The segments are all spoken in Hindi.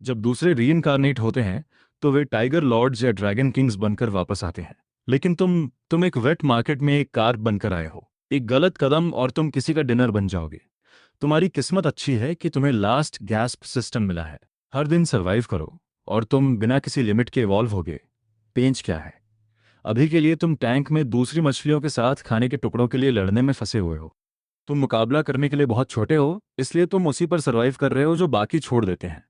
जब दूसरे रीइंकार्नेट होते हैं तो वे टाइगर लॉर्ड्स या ड्रैगन किंग्स बनकर वापस आते हैं। लेकिन तुम एक वेट मार्केट में एक कार्प बनकर आए हो। एक गलत कदम और तुम किसी का डिनर बन जाओगे। तुम्हारी किस्मत अच्छी है कि तुम्हें लास्ट गैस्प सिस्टम मिला है। हर दिन सरवाइव करो और तुम बिना किसी लिमिट के इवॉल्व होगे। पेंच क्या है? अभी के लिए तुम टैंक में दूसरी मछलियों के साथ खाने के टुकड़ों के लिए लड़ने में फंसे हुए हो। तुम मुकाबला करने के लिए बहुत छोटे हो, इसलिए तुम उसी पर सरवाइव कर रहे हो जो बाकी छोड़ देते हैं।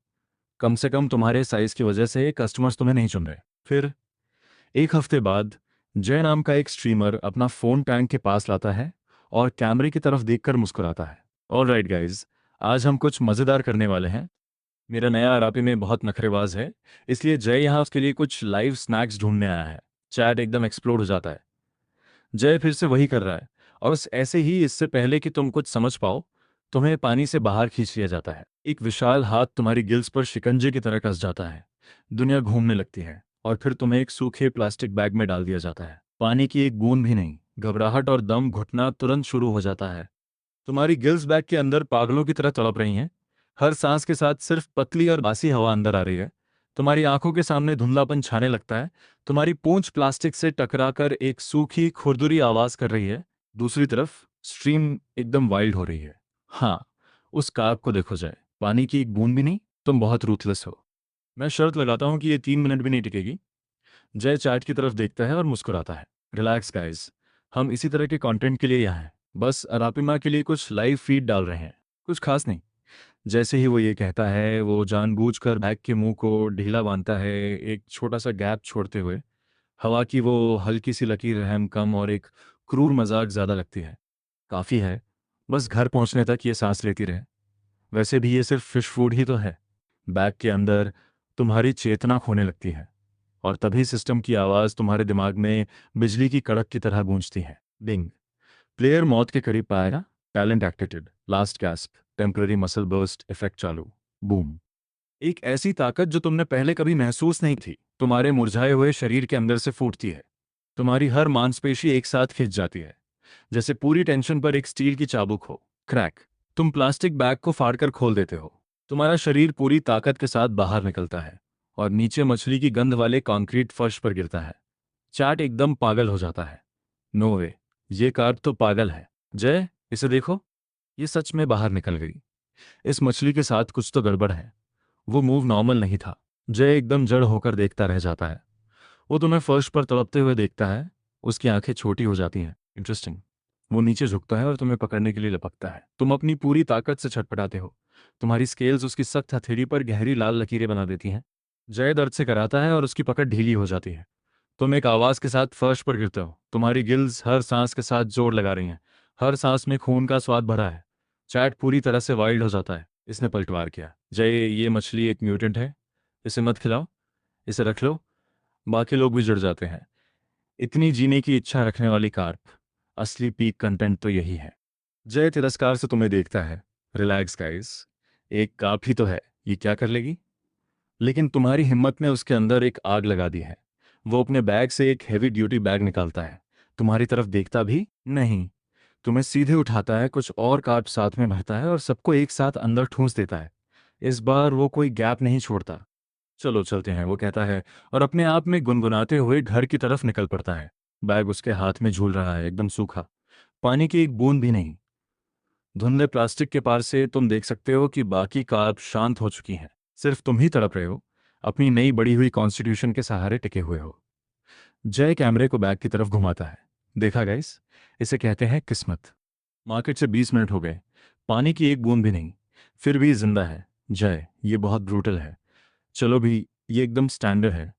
कम से कम तुम्हारे साइज की वजह से कस्टमर्स तुम्हें नहीं चुन रहे। फिर एक हफ्ते बाद जय नाम का एक स्ट्रीमर अपना फोन टैंक के पास लाता है और कैमरे की तरफ देखकर मुस्कुराता है। ऑल राइट गाइज, आज हम कुछ मज़ेदार करने वाले हैं। मेरा नया आरापी में बहुत नखरेबाज है, इसलिए जय यहाँ उसके लिए कुछ लाइव स्नैक्स ढूंढने आया है। चैट एकदम एक्सप्लोड हो जाता है। जय फिर से वही कर रहा है, और बस ऐसे ही इससे पहले कि तुम कुछ समझ पाओ, तुम्हें पानी से बाहर खींच लिया जाता है। एक विशाल हाथ तुम्हारी गिल्स पर शिकंजे की तरह कस जाता है। दुनिया घूमने लगती है और फिर तुम्हें एक सूखे प्लास्टिक बैग में डाल दिया जाता है। पानी की एक बूंद भी नहीं। घबराहट और दम घुटना तुरंत शुरू हो जाता है। तुम्हारी गिल्स बैग के अंदर पागलों की तरह तड़प रही हैं। हर सांस के साथ सिर्फ पतली और बासी हवा अंदर आ रही है। तुम्हारी आंखों के सामने धुंधलापन छाने लगता है। तुम्हारी पूंछ प्लास्टिक से टकराकर एक सूखी खुरदुरी आवाज कर रही है। दूसरी तरफ स्ट्रीम एकदम वाइल्ड हो रही है। हाँ, उस कारप को देखो जाए, पानी की एक बूंद भी नहीं। तुम बहुत रूथलेस हो। मैं शर्त लगाता हूँ कि ये 3 मिनट भी नहीं टिकेगी। जय चैट की तरफ देखता है और मुस्कुराता है। रिलैक्स गाइस, हम इसी तरह के कंटेंट के लिए यहाँ हैं। बस अरापिमा के लिए कुछ लाइव फीड डाल रहे हैं, कुछ खास नहीं। जैसे ही वो ये कहता है, वो जानबूझकर बैग के मुंह को ढीला बांधता है, एक छोटा सा गैप छोड़ते हुए। हवा की वो हल्की सी लकीर रहम कम और एक क्रूर मजाक ज़्यादा लगती है। काफ़ी है, बस घर पहुंचने तक ये सांस लेती रहे। वैसे भी ये सिर्फ फिश फूड ही तो है। बैग के अंदर तुम्हारी चेतना खोने लगती है, और तभी सिस्टम की आवाज़ तुम्हारे दिमाग में बिजली की कड़क की तरह गूंजती है। डिंग। प्लेयर मौत के करीब पाएगा। Talent activated. Last gasp. Temporary muscle burst effect चालू। बूम। एक ऐसी ताकत जो तुमने पहले कभी महसूस नहीं थी, तुम्हारे मुरझाए हुए शरीर के अंदर से फूटती है। तुम्हारी हर मांसपेशी एक साथ खिंच जाती है, जैसे पूरी टेंशन पर एक स्टील की चाबुक हो। क्रैक। तुम प्लास्टिक बैग को फाड़कर खोल देते हो। तुम्हारा शरीर पूरी ताकत के साथ बाहर निकलता है और नीचे मछली की गंध वाले कंक्रीट फर्श पर गिरता है। चाट एकदम पागल हो जाता है। नो वे, ये कार तो पागल है। जय, इसे देखो, ये सच में बाहर निकल गई। इस मछली के साथ कुछ तो गड़बड़ है। वो मूव नॉर्मल नहीं था। जय एकदम जड़ होकर देखता रह जाता है। वो तुम्हें फर्श पर तड़पते हुए देखता है। उसकी आंखें छोटी हो जाती हैं। इंटरेस्टिंग। वो नीचे झुकता है और तुम्हें पकड़ने के लिए लपकता है। तुम अपनी पूरी ताकत से छटपटाते हो। तुम्हारी स्केल्स उसकी सख्त हथेली पर गहरी लाल लकीरें बना देती हैं। जय दर्द से कराता है और उसकी पकड़ ढीली हो जाती है। तुम एक आवाज के साथ फर्श पर गिरते हो। तुम्हारी गिल्स हर सांस के साथ जोर लगा रही हैं। हर सांस में खून का स्वाद भरा है। चैट पूरी तरह से वाइल्ड हो जाता है। इसने पलटवार किया। जय, ये मछली एक म्यूटेंट है। इसे मत खिलाओ, इसे रख लो। बाकी लोग भी जुड़ जाते हैं। इतनी जीने की इच्छा रखने वाली कार्प। असली पीक कंटेंट तो यही है। जय तिरस्कार से तुम्हें देखता है। रिलैक्स गाइस, एक कार्प ही तो है, ये क्या कर लेगी? लेकिन तुम्हारी हिम्मत ने उसके अंदर एक आग लगा दी है। वो अपने बैग से एक हैवी ड्यूटी बैग निकालता है। तुम्हारी तरफ देखता भी नहीं, तुम्हें सीधे उठाता है, कुछ और कार्प साथ में भरता है और सबको एक साथ अंदर ठूंस देता है। इस बार वो कोई गैप नहीं छोड़ता। चलो चलते हैं, वो कहता है, और अपने आप में गुनगुनाते हुए घर की तरफ निकल पड़ता है। बैग उसके हाथ में झूल रहा है, एकदम सूखा। पानी की एक बूंद भी नहीं। धुंधले प्लास्टिक के पार से तुम देख सकते हो कि बाकी कार्प शांत हो चुकी हैं। सिर्फ तुम ही तड़प रहे हो, अपनी नई बड़ी हुई कॉन्स्टिट्यूशन के सहारे टिके हुए हो। जय कैमरे को बैग की तरफ घुमाता है। देखा गाइस, इसे कहते हैं किस्मत। मार्केट से 20 मिनट हो गए, पानी की एक बूंद भी नहीं, फिर भी जिंदा है। जय, ये बहुत ब्रूटल है। चलो भी, ये एकदम स्टैंडर्ड है।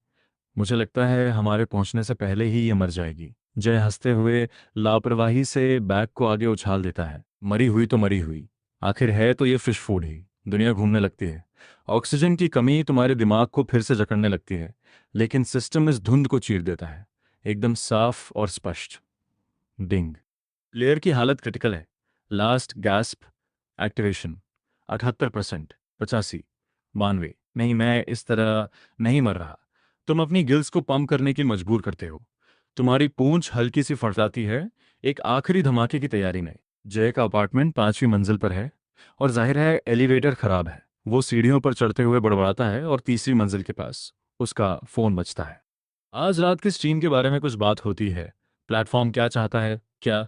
मुझे लगता है हमारे पहुंचने से पहले ही ये मर जाएगी। जय हंसते हुए लापरवाही से बैग को आगे उछाल देता है। मरी हुई तो मरी हुई, आखिर है तो ये फिश फूड ही। दुनिया घूमने लगती है। ऑक्सीजन की कमी तुम्हारे दिमाग को फिर से जकड़ने लगती है, लेकिन सिस्टम इस धुंध को चीर देता है, एकदम साफ और स्पष्ट। डिंग। प्लेयर की हालत क्रिटिकल है। Last gasp activation. 78%। 85। 92। नहीं, मैं इस तरह नहीं मर रहा। तुम अपनी गिल्स को पंप करने की मजबूर करते हो। तुम्हारी पूंछ हल्की सी फड़फड़ाती है, एक आखिरी धमाके की तैयारी में। जय का अपार्टमेंट 5वीं मंजिल पर है, और जाहिर है एलिवेटर खराब है। वो सीढ़ियों पर चढ़ते हुए बड़बड़ाता है और तीसरी मंजिल के पास उसका फ़ोन बजता है। आज रात की स्ट्रीम के बारे में कुछ बात होती है। प्लेटफॉर्म क्या चाहता है? क्या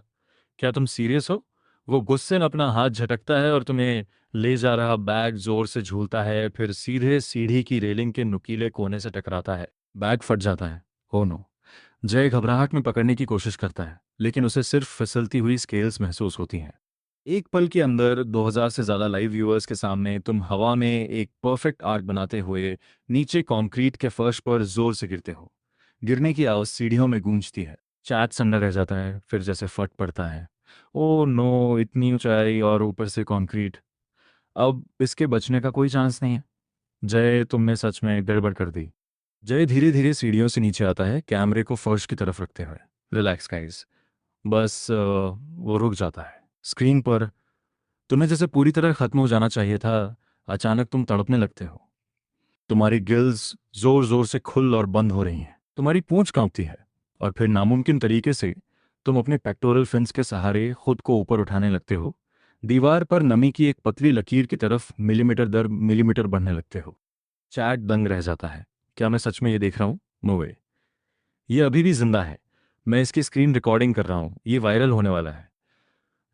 क्या तुम सीरियस हो? वो गुस्से में अपना हाथ झटकता है और तुम्हें ले जा रहा बैग जोर से झूलता है, फिर सीधे सीढ़ी की रेलिंग के नुकीले कोने से टकराता है। बैग फट जाता है। हो नो। जय घबराहट में पकड़ने की कोशिश करता है, लेकिन उसे सिर्फ फिसलती हुई स्केल्स महसूस होती हैं। एक पल के अंदर 2000 से ज़्यादा लाइव व्यूअर्स के सामने तुम हवा में एक परफेक्ट आर्क बनाते हुए नीचे कंक्रीट के फर्श पर जोर से गिरते हो। गिरने की आवाज़ सीढ़ियों में गूंजती है। चैट सन्ना रह जाता है, फिर जैसे फट पड़ता है। ओ नो, इतनी ऊंचाई और ऊपर से कंक्रीट। अब इसके बचने का कोई चांस नहीं है। जय, तुमने सच में गड़बड़ कर दी। जय धीरे धीरे सीढ़ियों से नीचे आता है, कैमरे को फर्श की तरफ रखते हुए। Relax guys. बस वो रुक जाता है। स्क्रीन पर तुम्हें जैसे पूरी तरह खत्म हो जाना चाहिए था, अचानक तुम तड़पने लगते हो। तुम्हारी गिल्स जोर जोर से खुल और बंद हो रही हैं, तुम्हारी पूंछ कांपती है, और फिर नामुमकिन तरीके से तुम अपने पेक्टोरल फिन्स के सहारे खुद को ऊपर उठाने लगते हो। दीवार पर नमी की एक पतली लकीर की तरफ मिलीमीटर दर मिलीमीटर बढ़ने लगते हो। चैट दंग रह जाता है। क्या मैं सच में ये देख रहा हूँ? नो वे। ये अभी भी जिंदा है। मैं इसकी स्क्रीन रिकॉर्डिंग कर रहा हूँ, ये वायरल होने वाला है।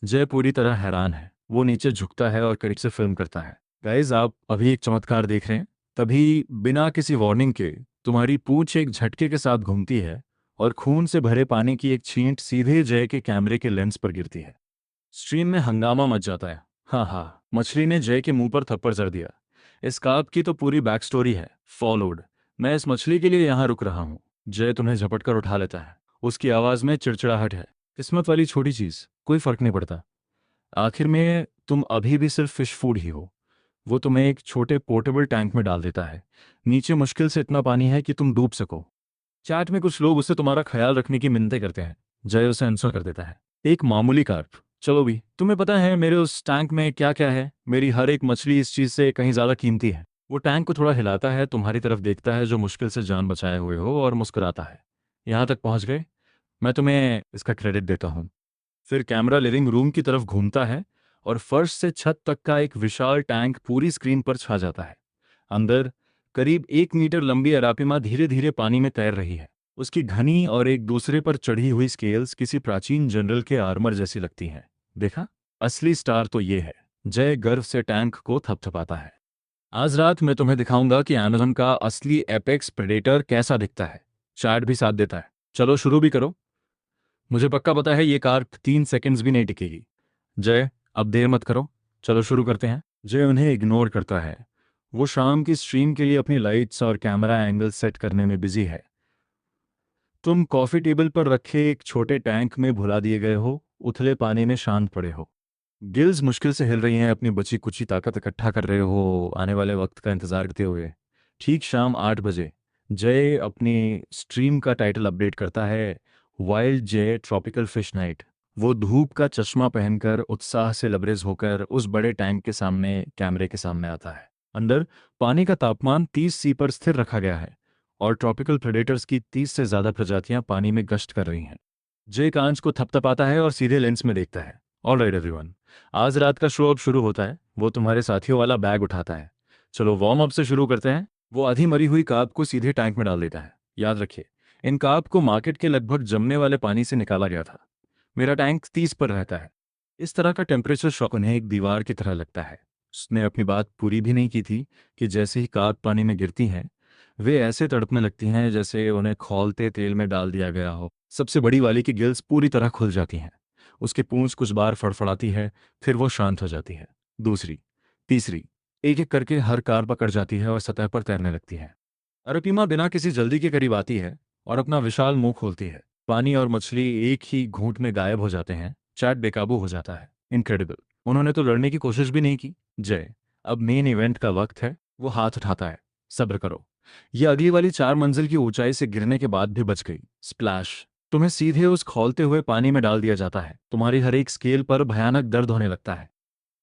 जय पूरी तरह हैरान है। वो नीचे झुकता है और करीब से फिल्म करता है। गाइज, आप अभी एक चमत्कार देख रहे हैं। तभी बिना किसी वार्निंग के तुम्हारी पूंछ एक झटके के साथ घूमती है और खून से भरे पानी की एक छींट सीधे जय के कैमरे के लेंस पर गिरती है। स्ट्रीम में हंगामा मच जाता है। हाँ हाँ, मछली ने जय के मुंह पर थप्पड़ जड़ दिया। इस काप की तो पूरी बैक स्टोरी है। फॉलोड। मैं इस मछली के लिए यहाँ रुक रहा हूँ। जय तुम्हें झपट कर उठा लेता है। उसकी आवाज में चिड़चिड़ाहट है। किस्मत वाली छोटी चीज, कोई फर्क नहीं पड़ता। आखिर में तुम अभी भी सिर्फ फिश फूड ही हो। वो तुम्हें एक छोटे पोर्टेबल टैंक में डाल देता है। नीचे मुश्किल से इतना पानी है कि तुम डूब सको। चैट में कुछ लोग उससे तुम्हारा ख्याल रखने की मिन्नतें करते हैं। जय उसे आंसर कर देता है। एक मामूली कार्प। चलो भी, तुम्हें पता है मेरे उस टैंक में क्या क्या है? मेरी हर एक मछली इस चीज से कहीं ज्यादा कीमती है। वो टैंक को थोड़ा हिलाता है, तुम्हारी तरफ देखता है जो मुश्किल से जान बचाए हुए हो, और मुस्कुराता है। यहाँ तक पहुंच गए, मैं तुम्हें इसका क्रेडिट देता हूँ। फिर कैमरा लिविंग रूम की तरफ घूमता है और फर्श से छत तक का एक विशाल टैंक पूरी स्क्रीन पर छा जाता है। अंदर करीब 1 मीटर लंबी अरापिमा धीरे धीरे पानी में तैर रही है। उसकी घनी और एक दूसरे पर चढ़ी हुई स्केल्स किसी प्राचीन जनरल के आर्मर जैसी लगती हैं। देखा, असली स्टार तो ये है। जय गर्व से टैंक को थपथपाता है। आज रात मैं तुम्हें दिखाऊंगा कि अमेज़न का असली एपेक्स प्रेडेटर कैसा दिखता है। चैट भी साथ देता है। चलो शुरू भी करो। मुझे पक्का पता है ये कार 3 सेकंड्स भी नहीं टिकेगी। जय, अब देर मत करो, चलो शुरू करते हैं। जय उन्हें इग्नोर करता है। वो शाम की स्ट्रीम के लिए अपनी लाइट्स और कैमरा एंगल सेट करने में बिजी है। तुम कॉफी टेबल पर रखे एक छोटे टैंक में भुला दिए गए हो, उथले पानी में शांत पड़े हो। गिल्स मुश्किल से हिल रही हैं, अपनी बची कुची ताकत इकट्ठा कर रहे हो आने वाले वक्त का इंतजार करते हुए। ठीक शाम 8 बजे जय अपनी स्ट्रीम का टाइटल अपडेट करता है, वाइल्ड जय ट्रॉपिकल फिश नाइट। वो धूप का चश्मा पहनकर उत्साह से लबरेज होकर उस बड़े टैंक के सामने कैमरे के सामने आता है। अंदर पानी का तापमान 30 सी पर स्थिर रखा गया है और ट्रॉपिकल प्रेडेटर्स की 30 से ज़्यादा प्रजातियां पानी में गश्त कर रही हैं। जय कांच को थपथपाता है और सीधे लेंस में देखता है। ऑल राइट एवरीवन, आज रात का शो अब शुरू होता है। वो तुम्हारे साथियों वाला बैग उठाता है। चलो वार्म अप से शुरू करते हैं। वो आधी मरी हुई कार्प को सीधे टैंक में डाल देता है। याद रखिए, इन कार्प को मार्केट के लगभग जमने वाले पानी से निकाला गया था। मेरा टैंक 30 पर रहता है। इस तरह का टेम्परेचर शॉक उन्हें एक दीवार की तरह लगता है। उसने अपनी बात पूरी भी नहीं की थी कि जैसे ही कार्प पानी में गिरती हैं, वे ऐसे तड़पने लगती हैं जैसे उन्हें खौलते तेल में डाल दिया गया हो। सबसे बड़ी वाली की गिल्स पूरी तरह खुल जाती हैं। उसकी पूंछ कुछ बार फड़फड़ाती है, फिर वो शांत हो जाती है। दूसरी, तीसरी, एक एक करके हर कार पकड़ जाती है और सतह पर तैरने लगती है। अरपीमा बिना किसी जल्दी के करीब आती है और अपना विशाल मुंह खोलती है। पानी और मछली एक ही घूंट में गायब हो जाते हैं। चैट बेकाबू हो जाता है। इनक्रेडिबल, उन्होंने तो लड़ने की कोशिश भी नहीं की। जय, अब मेन इवेंट का वक्त है। वो हाथ उठाता है। सब्र करो। ये अगली वाली 4 मंजिल की ऊंचाई से गिरने के बाद भी बच गई। स्प्लैश। तुम्हें सीधे उस खौलते हुए पानी में डाल दिया जाता है। तुम्हारी हर एक स्केल पर भयानक दर्द होने लगता है।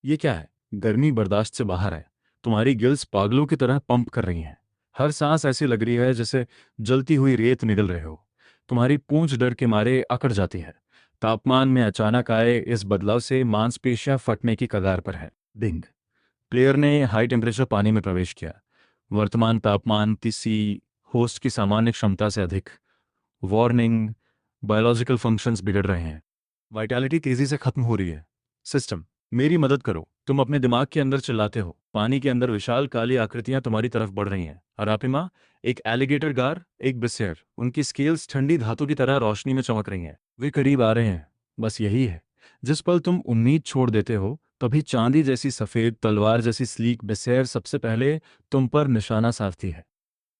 ये क्या है? गर्मी बर्दाश्त से बाहर है। तुम्हारी गिल्स पागलों की तरह पंप कर रही हैं। हर सांस ऐसी लग रही है जैसे जलती हुई रेत निगल रहे हो। तुम्हारी पूंछ डर के मारे अकड़ जाती है। तापमान में अचानक आए इस बदलाव से मांसपेशियां फटने की कगार पर है। डिंग। प्लेयर ने हाई टेम्परेचर पानी में प्रवेश किया। वर्तमान तापमान किसी होस्ट की सामान्य क्षमता से अधिक। वार्निंग, बायोलॉजिकल फंक्शंस बिगड़ रहे हैं। वाइटैलिटी तेजी से खत्म हो रही है। सिस्टम, मेरी मदद करो। तुम अपने दिमाग के अंदर चिल्लाते हो। पानी के अंदर विशाल काली आकृतियां तुम्हारी तरफ बढ़ रही हैं। अरापिमा, एक एलिगेटर गार, एक बिसेर। उनकी स्केल्स ठंडी धातु की तरह रोशनी में चमक रही हैं। वे करीब आ रहे हैं। बस यही है। जिस पल तुम उम्मीद छोड़ देते हो, तभी चांदी जैसी सफेद तलवार जैसी स्लीक बिसेर सबसे पहले तुम पर निशाना साधती है।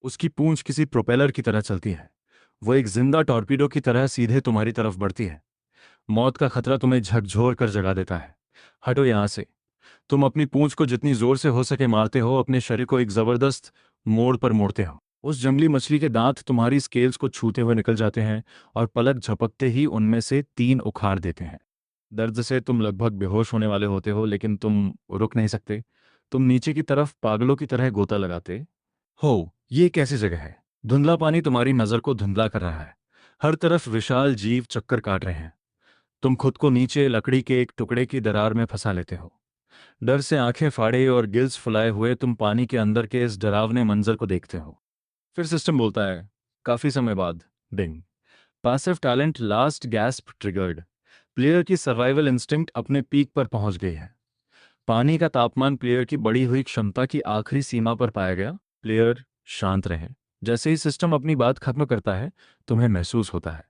उसकी पूंछ किसी प्रोपेलर की तरह चलती है। वो एक जिंदा टॉर्पीडो की तरह सीधे तुम्हारी तरफ बढ़ती है। मौत का खतरा तुम्हें झकझोर कर जगा देता है। हटो यहां से। तुम अपनी पूंछ को जितनी जोर से हो सके मारते हो, अपने शरीर को एक जबरदस्त मोड़ पर मोड़ते हो। उस जंगली मछली के दांत तुम्हारी स्केल्स को छूते हुए निकल जाते हैं और पलक झपकते ही उनमें से 3 उखाड़ देते हैं। दर्द से तुम लगभग बेहोश होने वाले होते हो, लेकिन तुम रुक नहीं सकते। तुम नीचे की तरफ पागलों की तरह गोता लगाते हो। ये कैसी जगह है? धुंधला पानी तुम्हारी नजर को धुंधला कर रहा है। हर तरफ विशाल जीव चक्कर काट रहे हैं। तुम खुद को नीचे लकड़ी के एक टुकड़े की दरार में फंसा लेते हो। डर से आंखें फाड़े और गिल्स फुलाए हुए तुम पानी के अंदर के इस डरावने मंजर को देखते हो। फिर सिस्टम बोलता है, काफी समय बाद। Ding. Passive talent last gasp triggered. Player की सर्वाइवल इंस्टिंक्ट अपने पीक पर पहुंच गई है। पानी का तापमान प्लेयर की बढ़ी हुई क्षमता की आखिरी सीमा पर पाया गया। प्लेयर, शांत रहे। जैसे ही सिस्टम अपनी बात खत्म करता है, तुम्हें महसूस होता है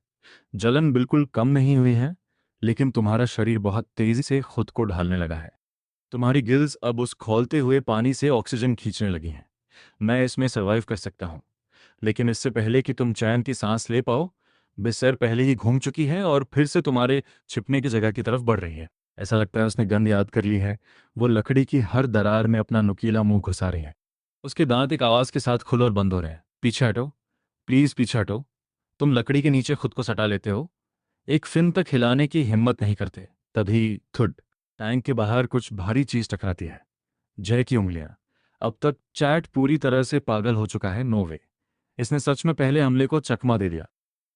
जलन बिल्कुल कम नहीं हुई है, लेकिन तुम्हारा शरीर बहुत तेजी से खुद को ढालने लगा है। तुम्हारी गिल्स अब उस खौलते हुए पानी से ऑक्सीजन खींचने लगी हैं। मैं इसमें सर्वाइव कर सकता हूँ, लेकिन इससे पहले कि तुम चैन की सांस ले पाओ, बिस्तर पहले ही घूम चुकी है और फिर से तुम्हारे छिपने की जगह की तरफ बढ़ रही है। ऐसा लगता है उसने गंध याद कर ली है। वो लकड़ी की हर दरार में अपना नुकीला मुंह घुसा रही है। उसके दांत एक आवाज के साथ खुल और बंद हो रहे हैं। पीछे हटो, प्लीज पीछे हटो। तुम लकड़ी के नीचे खुद को सटा लेते हो। एक फिन तक हिलाने की हिम्मत नहीं करते। तभी थुड। टैंक के बाहर कुछ भारी चीज टकराती है। जय की उंगलियां। अब तक चैट पूरी तरह से पागल हो चुका है। नो वे। इसने सच में पहले हमले को चकमा दे दिया।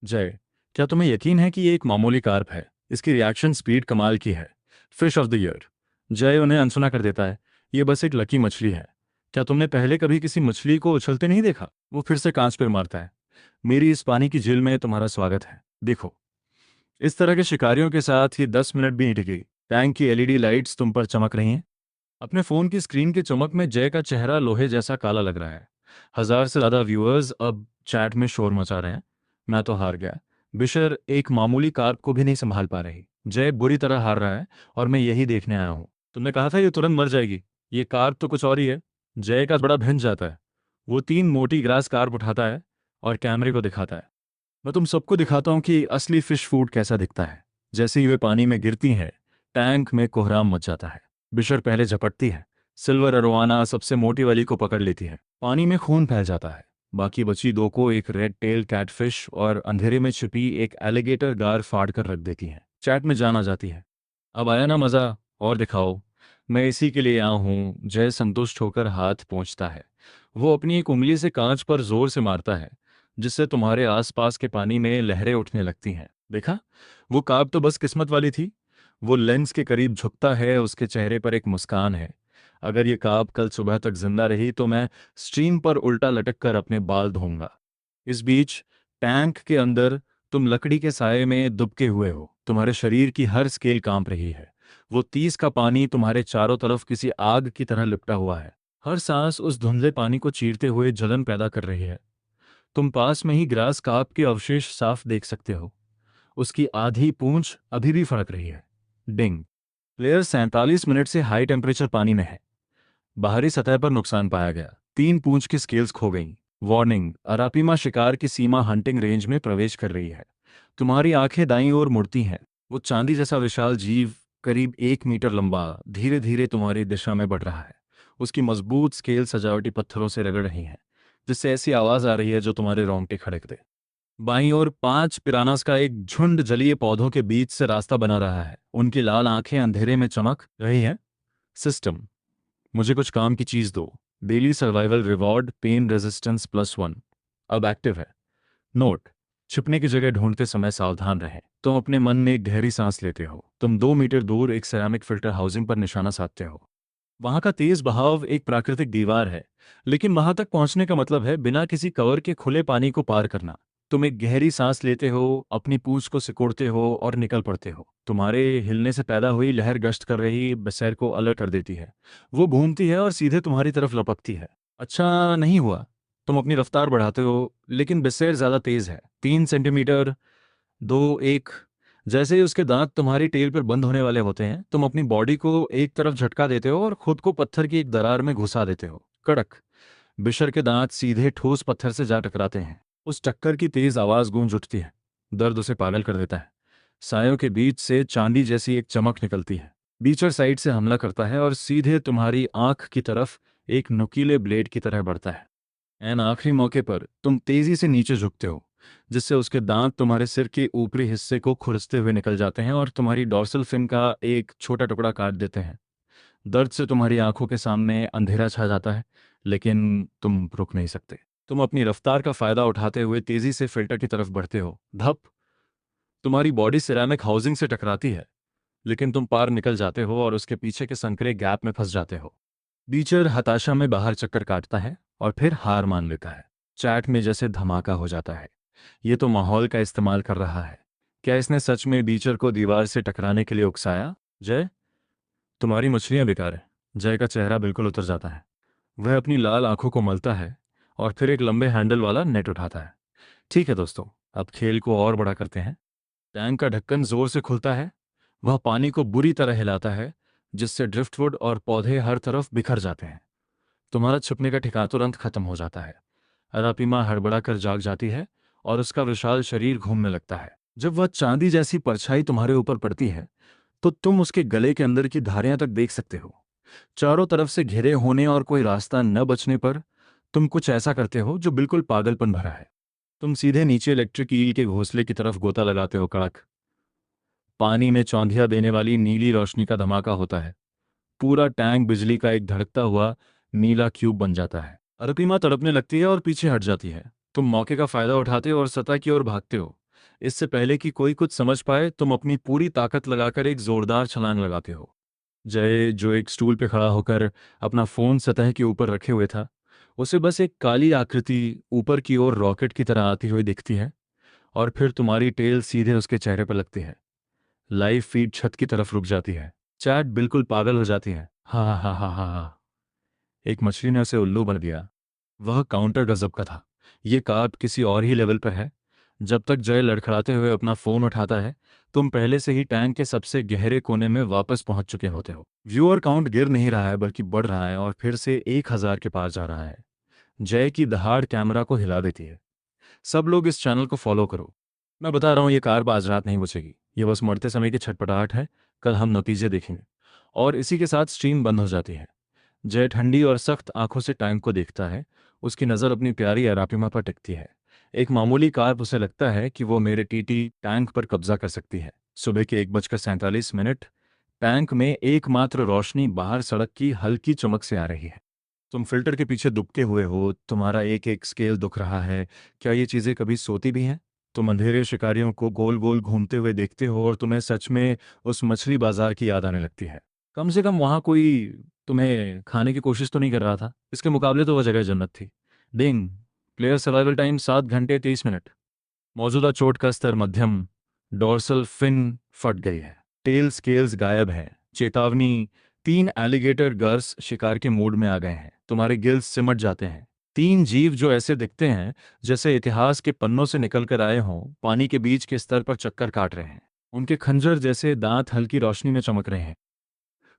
जय, क्या तुम्हें यकीन है कि ये एक मामूली कार्प है? इसकी रिएक्शन स्पीड कमाल की है। Fish of the year. जय उन्हें अनसुना कर देता है। ये बस एक लकी मछली है। क्या तुमने पहले कभी किसी मछली को उछलते नहीं देखा? वो फिर से कांच पर मारता है। मेरी इस पानी की झील में तुम्हारा स्वागत है। देखो, इस तरह के शिकारियों के साथ ये 10 मिनट भी नहीं टिकी। टैंक की एलईडी लाइट्स तुम पर चमक रही हैं। अपने फोन की स्क्रीन की चमक में जय का चेहरा लोहे जैसा काला लग रहा है। 1000 से ज्यादा व्यूअर्स अब चैट में शोर मचा रहे हैं। मैं तो हार गया। बिशर एक मामूली कार्प को भी नहीं संभाल पा रही। जय बुरी तरह हार रहा है और मैं यही देखने आया हूँ। तुमने कहा था ये तुरंत मर जाएगी। ये कार्प तो कुछ और ही है। जय का बड़ा भिंज जाता है। वो 3 मोटी ग्रास कार्प उठाता है और कैमरे को दिखाता है। मैं तुम सबको दिखाता हूँ कि असली फिश फूड कैसा दिखता है। जैसे ही वे पानी में गिरती हैं, टैंक में कोहराम मच जाता है। बिशर पहले झपटती है। सिल्वर अरोवाना सबसे मोटी वाली को पकड़ लेती है। पानी में खून फैल जाता है। बाकी बची 2 को एक रेड टेल कैटफिश और अंधेरे में छिपी एक एलिगेटर गार फाड़ कर रख देती है। चैट में जान आ जाती है। अब आया ना मजा? और दिखाओ। मैं इसी के लिए आया हूँ। जय संतुष्ट होकर हाथ पोंछता है। वो अपनी एक उंगली से कांच पर जोर से मारता है, जिससे तुम्हारे आसपास के पानी में लहरें उठने लगती हैं। देखा? वो कार्प तो बस किस्मत वाली थी। वो लेंस के करीब झुकता है। उसके चेहरे पर एक मुस्कान है। अगर ये कार्प कल सुबह तक जिंदा रही तो मैं स्ट्रीम पर उल्टा लटक कर अपने बाल धोऊंगा। इस बीच टैंक के अंदर तुम लकड़ी के साये में दुबके हुए हो। तुम्हारे शरीर की हर स्केल कांप रही है। वो 30 का पानी तुम्हारे चारों तरफ किसी आग की तरह लिपटा हुआ है। हर सांस उस धुंधले पानी को चीरते हुए जलन पैदा कर रही है। तुम पास में ही ग्रास कार्प के अवशेष साफ देख सकते हो। उसकी आधी पूंछ अभी भी फड़क रही है। डिंग। प्लेयर 47 मिनट से हाई टेम्परेचर पानी में है। बाहरी सतह पर नुकसान पाया गया। 3 पूंछ की स्केल्स खो गईं। वार्निंग, अरापिमा शिकार की सीमा हंटिंग रेंज में प्रवेश कर रही है। तुम्हारी आंखें दाईं ओर मुड़ती हैं। वो चांदी जैसा विशाल जीव, करीब 1 मीटर लंबा, धीरे धीरे तुम्हारी दिशा में बढ़ रहा है। उसकी मजबूत स्केल सजावटी पत्थरों से रगड़ रही हैं, जिससे ऐसी आवाज आ रही है जो तुम्हारे रोंगटे खड़क दे। बाईं ओर 5 पिरानास का एक झुंड जलीय पौधों के बीच से रास्ता बना रहा है। उनकी लाल आंखें अंधेरे में चमक रही हैं। सिस्टम, मुझे कुछ काम की चीज दो। Daily survival reward pain resistance +1 अब एक्टिव है। नोट, छिपने की जगह ढूंढते समय सावधान रहें। तुम अपने मन में एक गहरी सांस लेते हो। तुम 2 मीटर दूर एक सेरामिक फिल्टर हाउसिंग पर निशाना साधते हो। वहां का तेज बहाव एक प्राकृतिक दीवार है, लेकिन वहां तक पहुंचने का मतलब है बिना किसी कवर के खुले पानी को पार करना। तुम एक गहरी सांस लेते हो, अपनी पूंछ को सिकोड़ते हो और निकल पड़ते हो। तुम्हारे हिलने से पैदा हुई लहर गश्त कर रही बसेर को अलर्ट कर देती है। वो घूमती है और सीधे तुम्हारी तरफ लपकती है। अच्छा नहीं हुआ। तुम अपनी रफ्तार बढ़ाते हो, लेकिन बसेर ज्यादा तेज है। 3 सेंटीमीटर, दो, एक। जैसे ही उसके दांत तुम्हारी टेल पर बंद होने वाले होते हैं, तुम अपनी बॉडी को एक तरफ झटका देते हो और खुद को पत्थर की एक दरार में घुसा देते हो। कड़क। बिशर के दांत सीधे ठोस पत्थर से जा टकराते हैं। उस टक्कर की तेज आवाज गूंज उठती है। दर्द उसे पागल कर देता है। सायों के बीच से चांदी जैसी एक चमक निकलती है। बीचर साइड से हमला करता है और सीधे तुम्हारी आंख की तरफ एक नुकीले ब्लेड की तरह बढ़ता है। एन आखिरी मौके पर तुम तेजी से नीचे झुकते हो, जिससे उसके दांत तुम्हारे सिर के ऊपरी हिस्से को खुरसते हुए निकल जाते हैं और तुम्हारी डॉर्सल फिन का एक छोटा टुकड़ा काट देते हैं। दर्द से तुम्हारी आंखों के सामने अंधेरा छा जाता है, लेकिन तुम रुक नहीं सकते। तुम अपनी रफ्तार का फायदा उठाते हुए तेजी से फिल्टर की तरफ बढ़ते हो। धप। तुम्हारी बॉडी सिरेमिक हाउसिंग से टकराती है, लेकिन तुम पार निकल जाते हो और उसके पीछे के संकरे गैप में फंस जाते हो। बीचर हताशा में बाहर चक्कर काटता है और फिर हार मान लेता है। चैट में जैसे धमाका हो जाता है। ये तो माहौल का इस्तेमाल कर रहा है। क्या इसने सच में बीचर को दीवार से टकराने के लिए उकसाया? जय, तुम्हारी मछलियां बेकार है। जय का चेहरा बिल्कुल उतर जाता है। वह अपनी लाल आंखों को मलता है और फिर एक लंबे हैंडल वाला नेट उठाता है। ठीक है दोस्तों, अब खेल को और बड़ा करते हैं। टैंक का ढक्कन जोर से खुलता है। वह पानी को बुरी तरह हिलाता है, जिससे ड्रिफ्टवुड और पौधे हर तरफ बिखर जाते हैं। तुम्हारा छुपने का ठिकाना तुरंत खत्म हो जाता है। अरापिमा हड़बड़ा कर जाग जाती है और उसका विशाल शरीर घूमने लगता है। जब वह चांदी जैसी परछाई तुम्हारे ऊपर पड़ती है, तो तुम उसके गले के अंदर की धारियां तक देख सकते हो। चारों तरफ से घिरे होने और कोई रास्ता न बचने पर तुम कुछ ऐसा करते हो जो बिल्कुल पागलपन भरा है। तुम सीधे नीचे इलेक्ट्रिक ईल के घोंसले की तरफ गोता लगाते हो। कड़क। पानी में चौंधिया देने वाली नीली रोशनी का धमाका होता है। पूरा टैंक बिजली का एक धड़कता हुआ नीला क्यूब बन जाता है। अरपीमा तड़पने लगती है और पीछे हट जाती है। तुम मौके का फायदा उठाते हो और सतह की ओर भागते हो। इससे पहले कि कोई कुछ समझ पाए, तुम अपनी पूरी ताकत लगाकर एक जोरदार छलांग लगाते हो। जय, जो एक स्टूल पे खड़ा होकर अपना फोन सतह के ऊपर रखे हुए था, उसे बस एक काली आकृति ऊपर की ओर रॉकेट की तरह आती हुई दिखती है और फिर तुम्हारी टेल सीधे उसके चेहरे पर लगती है। लाइव फीड छत की तरफ रुक जाती है। चैट बिल्कुल पागल हो जाती है। हा हा हा हा हा हा। एक मछली ने उसे उल्लू बना दिया। वह काउंटर गजब का था। ये कार्प किसी और ही लेवल पर है। जब तक जय लड़खड़ाते हुए अपना फोन उठाता है, तुम पहले से ही टैंक के सबसे गहरे कोने में वापस पहुंच चुके होते हो। व्यूअर काउंट गिर नहीं रहा है, बल्कि बढ़ रहा है और फिर से 1,000 के पार जा रहा है। जय की दहाड़ कैमरा को हिला देती है। सब लोग इस चैनल को फॉलो करो। मैं बता रहा हूँ, ये कार्प आज रात नहीं बचेगी। ये बस मरते समय की छटपटाहट है। कल हम नतीजे देखेंगे। और इसी के साथ स्ट्रीम बंद हो जाती है। जय ठंडी और सख्त आंखों से टैंक को देखता है। उसकी नज़र अपनी प्यारी अरापिमा पर टिकती है। एक मामूली कार्प उसे लगता है कि वो मेरे टीटी टैंक पर कब्जा कर सकती है। सुबह के 1:47। टैंक में एकमात्र रोशनी बाहर सड़क की हल्की चमक से आ रही है। तुम फिल्टर के पीछे दुबके हुए हो। तुम्हारा एक एक स्केल दुख रहा है। क्या ये चीज़ें कभी सोती भी हैं? तुम अंधेरे शिकारियों को गोल गोल घूमते हुए देखते हो और तुम्हें सच में उस मछली बाजार की याद आने लगती है। कम से कम वहां कोई तुम्हें खाने की कोशिश तो नहीं कर रहा था। इसके मुकाबले तो वह जगह जन्नत थी। डिंग। प्लेयर सर्वाइवल टाइम 7 घंटे 30 मिनट। मौजूदा चोट का स्तर मध्यम। डोर्सल फिन फट गई है। टेल स्केल्स गायब है। चेतावनी, 3 एलिगेटर गर्स शिकार के मूड में आ गए हैं। तुम्हारे गिल्स सिमट जाते हैं। 3 जीव जो ऐसे दिखते हैं जैसे इतिहास के पन्नों से निकल कर आए हों, पानी के बीच के स्तर पर चक्कर काट रहे हैं। उनके खंजर जैसे दांत हल्की रोशनी में चमक रहे हैं।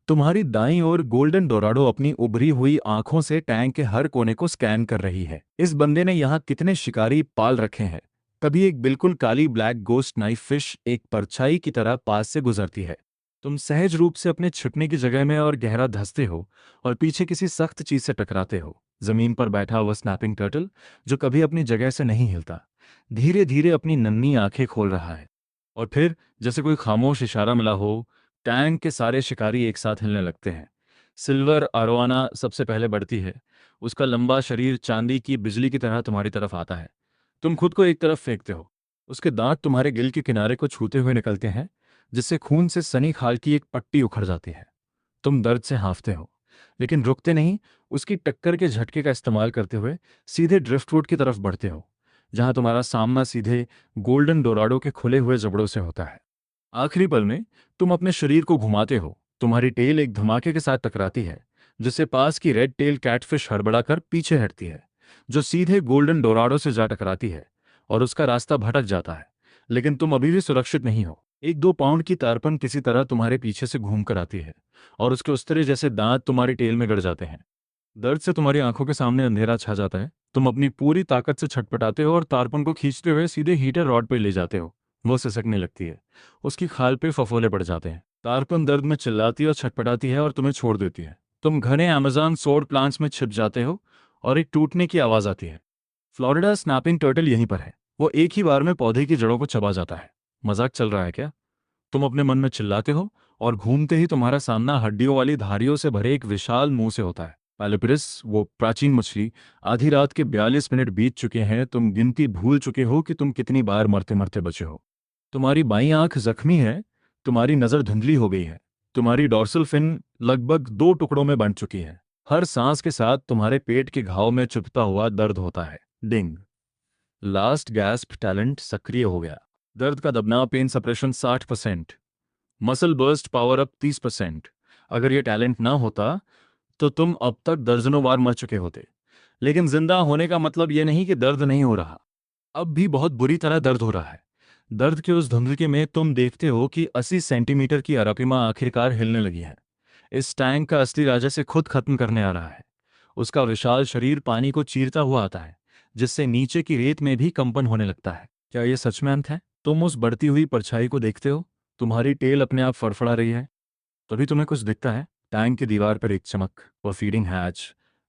तुम्हारी दाईं ओर गोल्डन डोराडो अपनी उभरी हुई आंखों से टैंक के हर कोने को स्कैन कर रही है। इस बंदे ने यहाँ कितने शिकारी पाल रखे हैं। तभी एक बिल्कुल काली ब्लैक गोस्ट नाइफ फिश एक परछाई की तरह पास से गुजरती है। तुम सहज रूप से अपने छिपने की जगह में और गहरा धंसते हो और पीछे किसी सख्त चीज से टकराते हो। जमीन पर बैठा हुआ स्नैपिंग टर्टल, जो कभी अपनी जगह से नहीं हिलता, धीरे धीरे अपनी नन्ही आंखें खोल रहा है। और फिर जैसे कोई खामोश इशारा मिला हो, टैंक के सारे शिकारी एक साथ हिलने लगते हैं। सिल्वर अरोवाना सबसे पहले बढ़ती है। उसका लंबा शरीर चांदी की बिजली की तरह तुम्हारी तरफ आता है। तुम खुद को एक तरफ फेंकते हो। उसके दांत तुम्हारे गिल के किनारे को छूते हुए निकलते हैं, जिससे खून से सनी खाल की एक पट्टी उखड़ जाती है। तुम दर्द से हाँफते हो, लेकिन रुकते नहीं, उसकी टक्कर के झटके का इस्तेमाल करते हुए सीधे ड्रिफ्टवुड की तरफ बढ़ते हो, जहां तुम्हारा सामना सीधे गोल्डन डोराडो के खुले हुए जबड़ों से होता है। आखिरी पल में तुम अपने शरीर को घुमाते हो, तुम्हारी टेल एक धमाके के साथ टकराती है, जिससे पास की रेड टेल कैटफिश हड़बड़ाकर पीछे हटती है, जो सीधे गोल्डन डोराडो से जा टकराती है और उसका रास्ता भटक जाता है। लेकिन तुम अभी भी सुरक्षित नहीं हो। 1-2 पाउंड की तारपन किसी तरह तुम्हारे पीछे से घूम कर आती है और उसके उस्तरे जैसे दांत तुम्हारी टेल में गड़ जाते हैं। दर्द से तुम्हारी आंखों के सामने अंधेरा छा जाता है। तुम अपनी पूरी ताकत से छटपटाते हो और तारपन को खींचते हुए सीधे हीटर रॉड पर ले जाते हो। वो सिसकने लगती है, उसकी खाल पे फफोले पड़ जाते हैं। तारपन दर्द में चिल्लाती और छटपटाती है और तुम्हें छोड़ देती है। तुम घने अमेज़न सोड प्लांट्स में छिप जाते हो और एक टूटने की आवाज़ आती है। फ्लोरिडा स्नैपिंग टर्टल यहीं पर है। वो एक ही बार में पौधे की जड़ों को चबा जाता है। मजाक चल रहा है क्या? तुम अपने मन में चिल्लाते हो और घूमते ही तुम्हारा सामना हड्डियों वाली धारियों से भरे एक विशाल मुंह से होता है। पैलिपिरस, वो प्राचीन मछली। आधी रात के 42 मिनट बीत चुके हैं। तुम गिनती भूल चुके हो कि तुम कितनी बार मरते मरते बचे हो। तुम्हारी बाईं आंख जख्मी है, तुम्हारी नज़र धुंधली हो गई है, तुम्हारी डॉर्सल फिन लगभग 2 टुकड़ों में बंट चुकी है। हर सांस के साथ तुम्हारे पेट के घाव में चुभता हुआ दर्द होता है। डिंग। लास्ट गैस्प टैलेंट सक्रिय हो गया। दर्द का दबना, pain suppression 60%, muscle burst power up 30%। अगर ये टैलेंट ना होता तो तुम अब तक दर्जनों बार मर चुके होते। लेकिन जिंदा होने का मतलब ये नहीं कि दर्द नहीं हो रहा। अब भी बहुत बुरी तरह दर्द हो रहा है। दर्द के उस धुंधलके में तुम देखते हो कि 80 सेंटीमीटर की अरापिमा आखिरकार हिलने लगी है। इस टैंक का असली राजा से खुद खत्म करने आ रहा है। उसका विशाल शरीर पानी को चीरता हुआ आता है, जिससे नीचे की रेत में भी कंपन होने लगता है। क्या ये सच में अंत है? तुम उस बढ़ती हुई परछाई को देखते हो। तुम्हारी टेल अपने आप फड़फड़ा रही है। तभी तुम्हें कुछ दिखता है। टैंक की दीवार पर एक चमक, वो फीडिंग हैच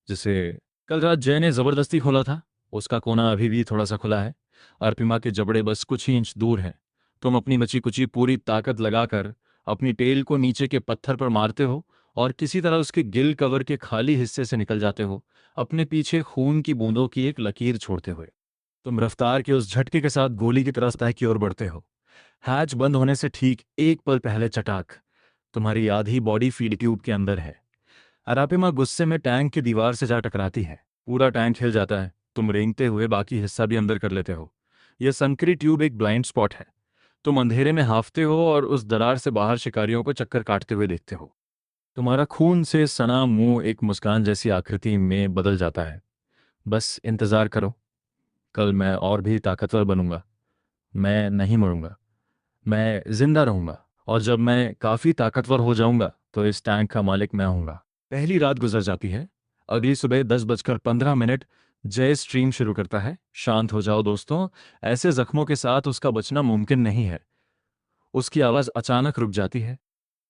जिसे कल रात जय ने जबरदस्ती खोला था, उसका कोना अभी भी थोड़ा सा खुला है। अर्पिमा के जबड़े बस कुछ ही इंच दूर हैं। तुम अपनी बची कुची पूरी ताकत लगाकर अपनी टेल को नीचे के पत्थर पर मारते हो और किसी तरह उसके गिल कवर के खाली हिस्से से निकल जाते हो, अपने पीछे खून की बूंदों की एक लकीर छोड़ते हुए। तुम रफ्तार के उस झटके के साथ गोली की तरह सतह की ओर बढ़ते हो। हैच बंद होने से ठीक एक पल पहले चटाक, तुम्हारी आधी बॉडी फीड ट्यूब के अंदर है। अरापिमा गुस्से में टैंक की दीवार से जा टकराती है। पूरा टैंक हिल जाता है। तुम रेंगते हुए बाकी हिस्सा भी अंदर कर लेते हो। यह संकरी ट्यूब एक ब्लाइंड स्पॉट है। तुम अंधेरे में हांफते हो और उस दरार से बाहर शिकारियों को चक्कर काटते हुए देखते हो। तुम्हारा खून से सना मुंह एक मुस्कान जैसी आकृति में बदल जाता है। बस इंतजार करो, कल मैं और भी ताकतवर बनूंगा। मैं नहीं मरूंगा, मैं जिंदा रहूंगा। और जब मैं काफी ताकतवर हो जाऊंगा तो इस टैंक का मालिक मैं होऊंगा। पहली रात गुजर जाती है। अगली सुबह 10:15 जय स्ट्रीम शुरू करता है। शांत हो जाओ दोस्तों, ऐसे जख्मों के साथ उसका बचना मुमकिन नहीं है। उसकी आवाज अचानक रुक जाती है।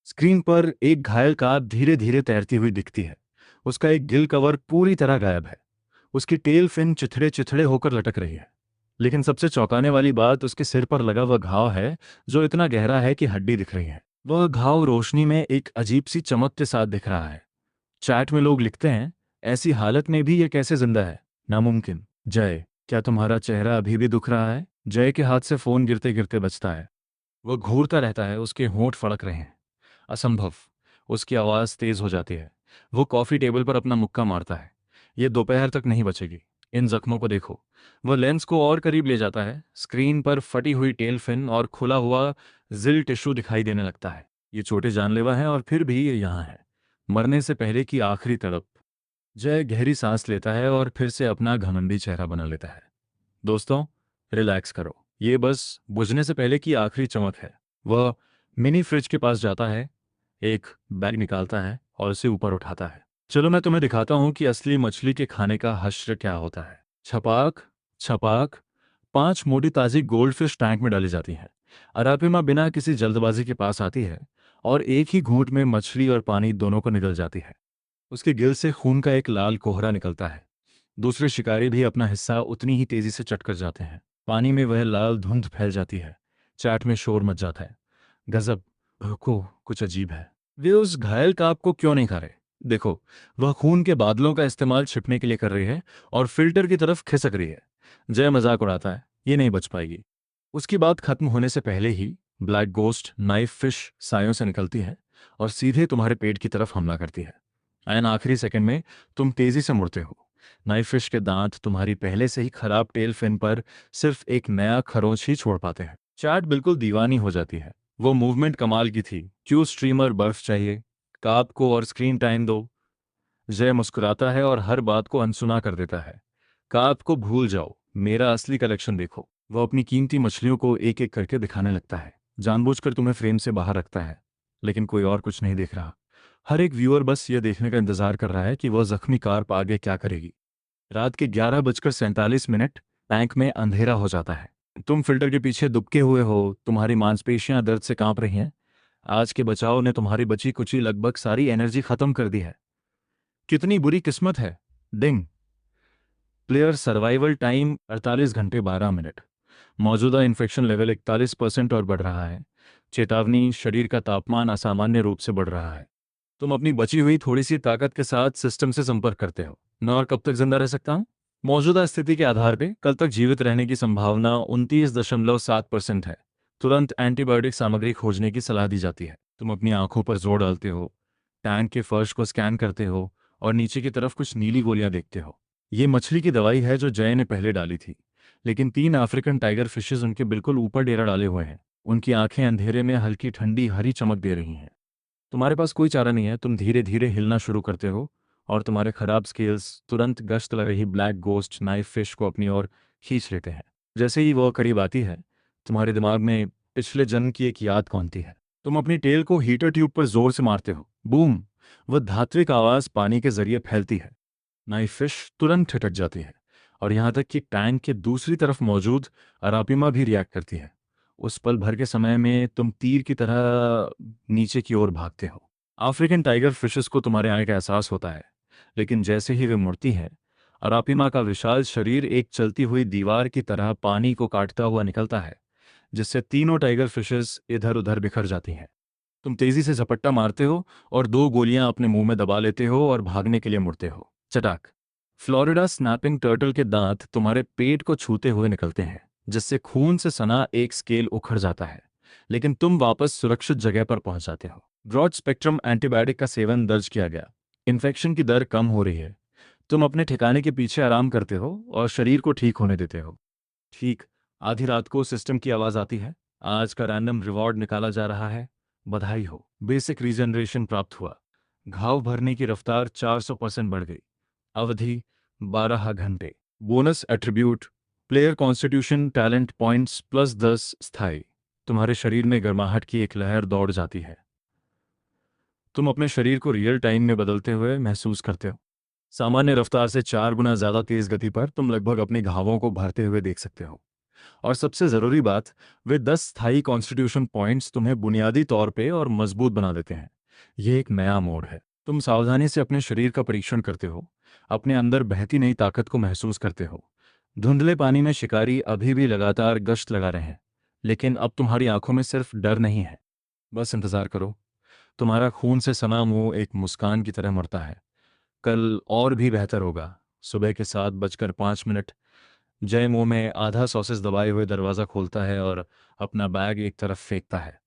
स्क्रीन पर एक घायल कार धीरे धीरे तैरती हुई दिखती है। उसका एक गिल कवर पूरी तरह गायब है। उसकी टेल फिन चिथड़े चिथड़े होकर लटक रही है। लेकिन सबसे चौंकाने वाली बात उसके सिर पर लगा वह घाव है, जो इतना गहरा है कि हड्डी दिख रही है। वह घाव रोशनी में एक अजीब सी चमक के साथ दिख रहा है। चैट में लोग लिखते हैं, ऐसी हालत में भी ये कैसे जिंदा है? नामुमकिन। जय, क्या तुम्हारा चेहरा अभी भी दुख रहा है? जय के हाथ से फोन गिरते गिरते बजता है। वह घूरता रहता है, उसके होंठ फड़क रहे हैं। असंभव। उसकी आवाज़ तेज हो जाती है। वो कॉफ़ी टेबल पर अपना मुक्का मारता है। ये दोपहर तक नहीं बचेगी। इन जख्मों को देखो। वह लेंस को और करीब ले जाता है। स्क्रीन पर फटी हुई टेल फिन और खुला हुआ जिल टिश्यू दिखाई देने लगता है। ये चोटें जानलेवा हैं और फिर भी ये यहाँ है। मरने से पहले की आखिरी तड़प। जय गहरी सांस लेता है और फिर से अपना घमंडी चेहरा बना लेता है। दोस्तों, रिलैक्स करो। ये बस बुझने से पहले की आखिरी चमक है। वह मिनी फ्रिज के पास जाता है, एक बैग निकालता है और उसे ऊपर उठाता है। चलो मैं तुम्हें दिखाता हूं कि असली मछली के खाने का हश्र क्या होता है। छपाक छपाक 5 मोटी ताजी गोल्डफिश टैंक में डाली जाती हैं। अरापिमा बिना किसी जल्दबाजी के पास आती है और एक ही घूंट में मछली और पानी दोनों को निगल जाती है। उसके गिल से खून का एक लाल कोहरा निकलता है। दूसरे शिकारी भी अपना हिस्सा उतनी ही तेजी से चटकर जाते हैं। पानी में वह लाल धुंध फैल जाती है। चैट में शोर मच जाता है। गजब, को कुछ अजीब है। वे उस घायल काप को क्यों नहीं खा रहे? देखो, वह खून के बादलों का इस्तेमाल छिपने के लिए कर रही है और फिल्टर की तरफ खिसक रही है। जय मजाक उड़ाता है, ये नहीं बच पाएगी। उसकी बात खत्म होने से पहले ही ब्लैक गोस्ट नाइफ फिश सायों से निकलती है और सीधे तुम्हारे पेट की तरफ हमला करती है। एंड आखिरी सेकंड में तुम तेजी से मुड़ते हो। नाइफ फिश के दांत तुम्हारी पहले से ही खराब टेल फिन पर सिर्फ एक नया खरोंच ही छोड़ पाते हैं। चैट बिल्कुल दीवानी हो जाती है। वो मूवमेंट कमाल की थी। क्यों स्ट्रीमर बर्फ चाहिए, काप को और स्क्रीन टाइम दो। जय मुस्कुराता है और हर बात को अनसुना कर देता है। काप को भूल जाओ, मेरा असली कलेक्शन देखो। वो अपनी कीमती मछलियों को एक एक करके दिखाने लगता है, जानबूझकर तुम्हें फ्रेम से बाहर रखता है। लेकिन कोई और कुछ नहीं देख रहा। हर एक व्यूअर बस ये देखने का इंतजार कर रहा है कि वह जख्मी कार्प आगे क्या करेगी। रात के 11:47, टैंक में अंधेरा हो जाता है। तुम फिल्टर के पीछे दुबके हुए हो, तुम्हारी मांसपेशियां दर्द से कांप रही हैं। आज के बचाव ने तुम्हारी बची कुची लगभग सारी एनर्जी खत्म कर दी है। कितनी बुरी किस्मत है। डिंग। प्लेयर सर्वाइवल टाइम 48 घंटे 12 मिनट। मौजूदा इन्फेक्शन लेवल 41% और बढ़ रहा है। चेतावनी, शरीर का तापमान असामान्य रूप से बढ़ रहा है। तुम अपनी बची हुई थोड़ी सी ताकत के साथ सिस्टम से संपर्क करते हो। मैं और कब तक जिंदा रह सकता हूँ? मौजूदा स्थिति के आधार पे कल तक जीवित रहने की संभावना 29.7% है। तुरंत एंटीबायोटिक सामग्री खोजने की सलाह दी जाती है। तुम अपनी आंखों पर जोर डालते हो, टैंक के फर्श को स्कैन करते हो और नीचे की तरफ कुछ नीली गोलियां देखते हो। ये मछली की दवाई है जो जय ने पहले डाली थी। लेकिन 3 अफ्रीकन टाइगर फिशेज उनके बिल्कुल ऊपर डेरा डाले हुए हैं। उनकी आंखें अंधेरे में हल्की ठंडी हरी चमक दे रही हैं। तुम्हारे पास कोई चारा नहीं है। तुम धीरे धीरे हिलना शुरू करते हो और तुम्हारे खराब स्केल्स तुरंत गश्त लग रही ब्लैक गोस्ट नाइफ फिश को अपनी ओर खींच लेते हैं। जैसे ही वो करीब आती है, तुम्हारे दिमाग में पिछले जन्म की एक याद कौनती है। तुम अपनी टेल को हीटर ट्यूब पर जोर से मारते हो। बूम। वह धात्विक आवाज पानी के जरिए फैलती है। नाइफ फिश तुरंत ठिठक जाती है और यहाँ तक कि टैंक के दूसरी तरफ मौजूद अरापिमा भी रिएक्ट करती है। उस पल भर के समय में तुम तीर की तरह नीचे की ओर भागते हो। अफ्रीकन टाइगर फिशेस को तुम्हारे आने का एहसास होता है, लेकिन जैसे ही वे मुड़ती है, अरापिमा का विशाल शरीर एक चलती हुई दीवार की तरह पानी को काटता हुआ निकलता है, जिससे तीनों टाइगर फिशेस इधर उधर बिखर जाती हैं। तुम तेजी से झपट्टा मारते हो और 2 गोलियां अपने मुंह में दबा लेते हो और भागने के लिए मुड़ते हो। चटाक। फ्लोरिडा स्नैपिंग टर्टल के दांत तुम्हारे पेट को छूते हुए निकलते हैं, जिससे खून से सना एक स्केल उखड़ जाता है। लेकिन तुम वापस सुरक्षित जगह पर पहुंच जाते हो। ब्रॉड स्पेक्ट्रम एंटीबायोटिक का सेवन दर्ज किया गया। इन्फेक्शन की दर कम हो रही है। तुम अपने ठिकाने के पीछे आराम करते हो और शरीर को ठीक होने देते हो। ठीक। आधी रात को सिस्टम की आवाज आती है। आज का रैंडम रिवॉर्ड निकाला जा रहा है। बधाई हो, बेसिक रीजनरेशन प्राप्त हुआ। घाव भरने की रफ्तार 400% बढ़ गई। अवधि 12 घंटे। Bonus attribute, player constitution talent points +10 स्थायी। तुम्हारे शरीर में गर्माहट की एक लहर दौड़ जाती है। तुम अपने शरीर को रियल टाइम में बदलते हुए महसूस करते हो। सामान्य रफ्तार से 4 गुना ज्यादा तेज गति पर तुम लगभग अपने घावों को भरते हुए देख सकते हो। और सबसे ज़रूरी बात, वे 10 स्थायी कॉन्स्टिट्यूशन पॉइंट्स तुम्हें बुनियादी तौर पे और मजबूत बना देते हैं। यह एक नया मोड़ है। तुम सावधानी से अपने शरीर का परीक्षण करते हो, अपने अंदर बहती नई ताकत को महसूस करते हो। धुंधले पानी में शिकारी अभी भी लगातार गश्त लगा रहे हैं, लेकिन अब तुम्हारी आंखों में सिर्फ डर नहीं है। बस इंतजार करो। तुम्हारा खून से सना मुंह एक मुस्कान की तरह मरता है। कल और भी बेहतर होगा। सुबह के 7:05, जय मुंह में आधा सॉसेस दबाए हुए दरवाज़ा खोलता है और अपना बैग एक तरफ फेंकता है।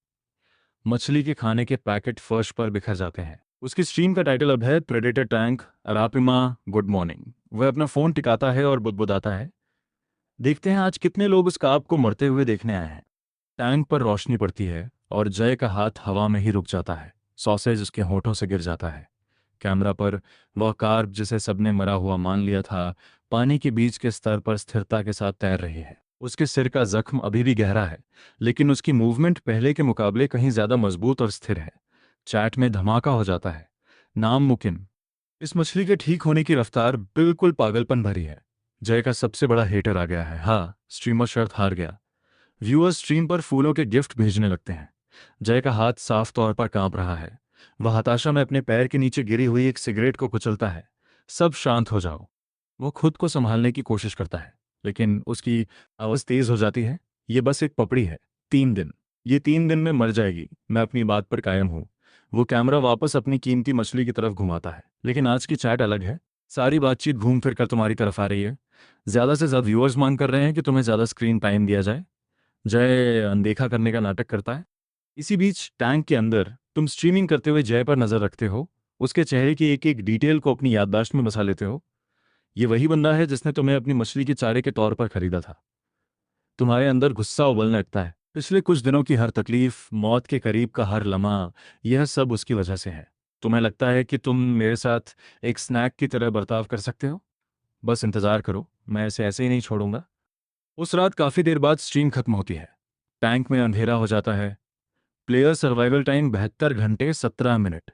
मछली के खाने के पैकेट फर्श पर बिखर जाते हैं। उसकी स्ट्रीम का टाइटल अब है प्रेडेटर टैंक अरापिमा गुड मॉर्निंग। वह अपना फ़ोन टिकाता है और बुदबुदाता है, देखते हैं आज कितने लोग उस काप को मरते हुए देखने आए हैं। टैंक पर रोशनी पड़ती है और जय का हाथ हवा में ही रुक जाता है। सॉसेज उसके होठों से गिर जाता है। कैमरा पर वह कार्प जिसे सबने मरा हुआ मान लिया था, पानी के बीच के स्तर पर स्थिरता के साथ तैर रही है। उसके सिर का जख्म अभी भी गहरा है, लेकिन उसकी मूवमेंट पहले के मुकाबले कहीं ज्यादा मजबूत और स्थिर है। चैट में धमाका हो जाता है। नाम मुकिन। इस मछली के ठीक होने की रफ्तार बिल्कुल पागलपन भरी है। जय का सबसे बड़ा हेटर आ गया है। हाँ, स्ट्रीमर शर्त हार गया। व्यूअर्स स्ट्रीम पर फूलों के गिफ्ट भेजने लगते हैं। जय का हाथ साफ तौर पर कांप रहा है। वह हताशा में अपने पैर के नीचे गिरी हुई एक सिगरेट को कुचलता है। सब शांत हो जाओ। वो खुद को संभालने की कोशिश करता है, लेकिन उसकी आवाज तेज हो जाती है। ये बस एक पपड़ी है। 3 दिन। ये 3 दिन में मर जाएगी। मैं अपनी बात पर कायम हूँ। वो कैमरा वापस अपनी कीमती मछली की तरफ घुमाता है। लेकिन आज की चैट अलग है। सारी बातचीत घूम फिर कर तुम्हारी तरफ आ रही है। ज्यादा से ज्यादा व्यूअर्स मांग कर रहे हैं कि तुम्हें ज्यादा स्क्रीन टाइम दिया जाए। जय अनदेखा करने का नाटक करता है। इसी बीच टैंक के अंदर तुम स्ट्रीमिंग करते हुए जय पर नजर रखते हो। उसके चेहरे की एक एक डिटेल को अपनी याददाश्त में बसा लेते हो। ये वही बंदा है जिसने तुम्हें अपनी मछली के चारे के तौर पर खरीदा था। तुम्हारे अंदर गुस्सा उबलने लगता है। पिछले कुछ दिनों की हर तकलीफ, मौत के करीब का हर लम्हा, यह सब उसकी वजह से है। तुम्हें लगता है कि तुम मेरे साथ एक स्नैक की तरह बर्ताव कर सकते हो। बस इंतजार करो, मैं इसे ऐसे ही नहीं छोड़ूंगा। उस रात काफी देर बाद स्ट्रीम खत्म होती है। टैंक में अंधेरा हो जाता है। प्लेयर सर्वाइवल टाइम 72 घंटे 17 मिनट।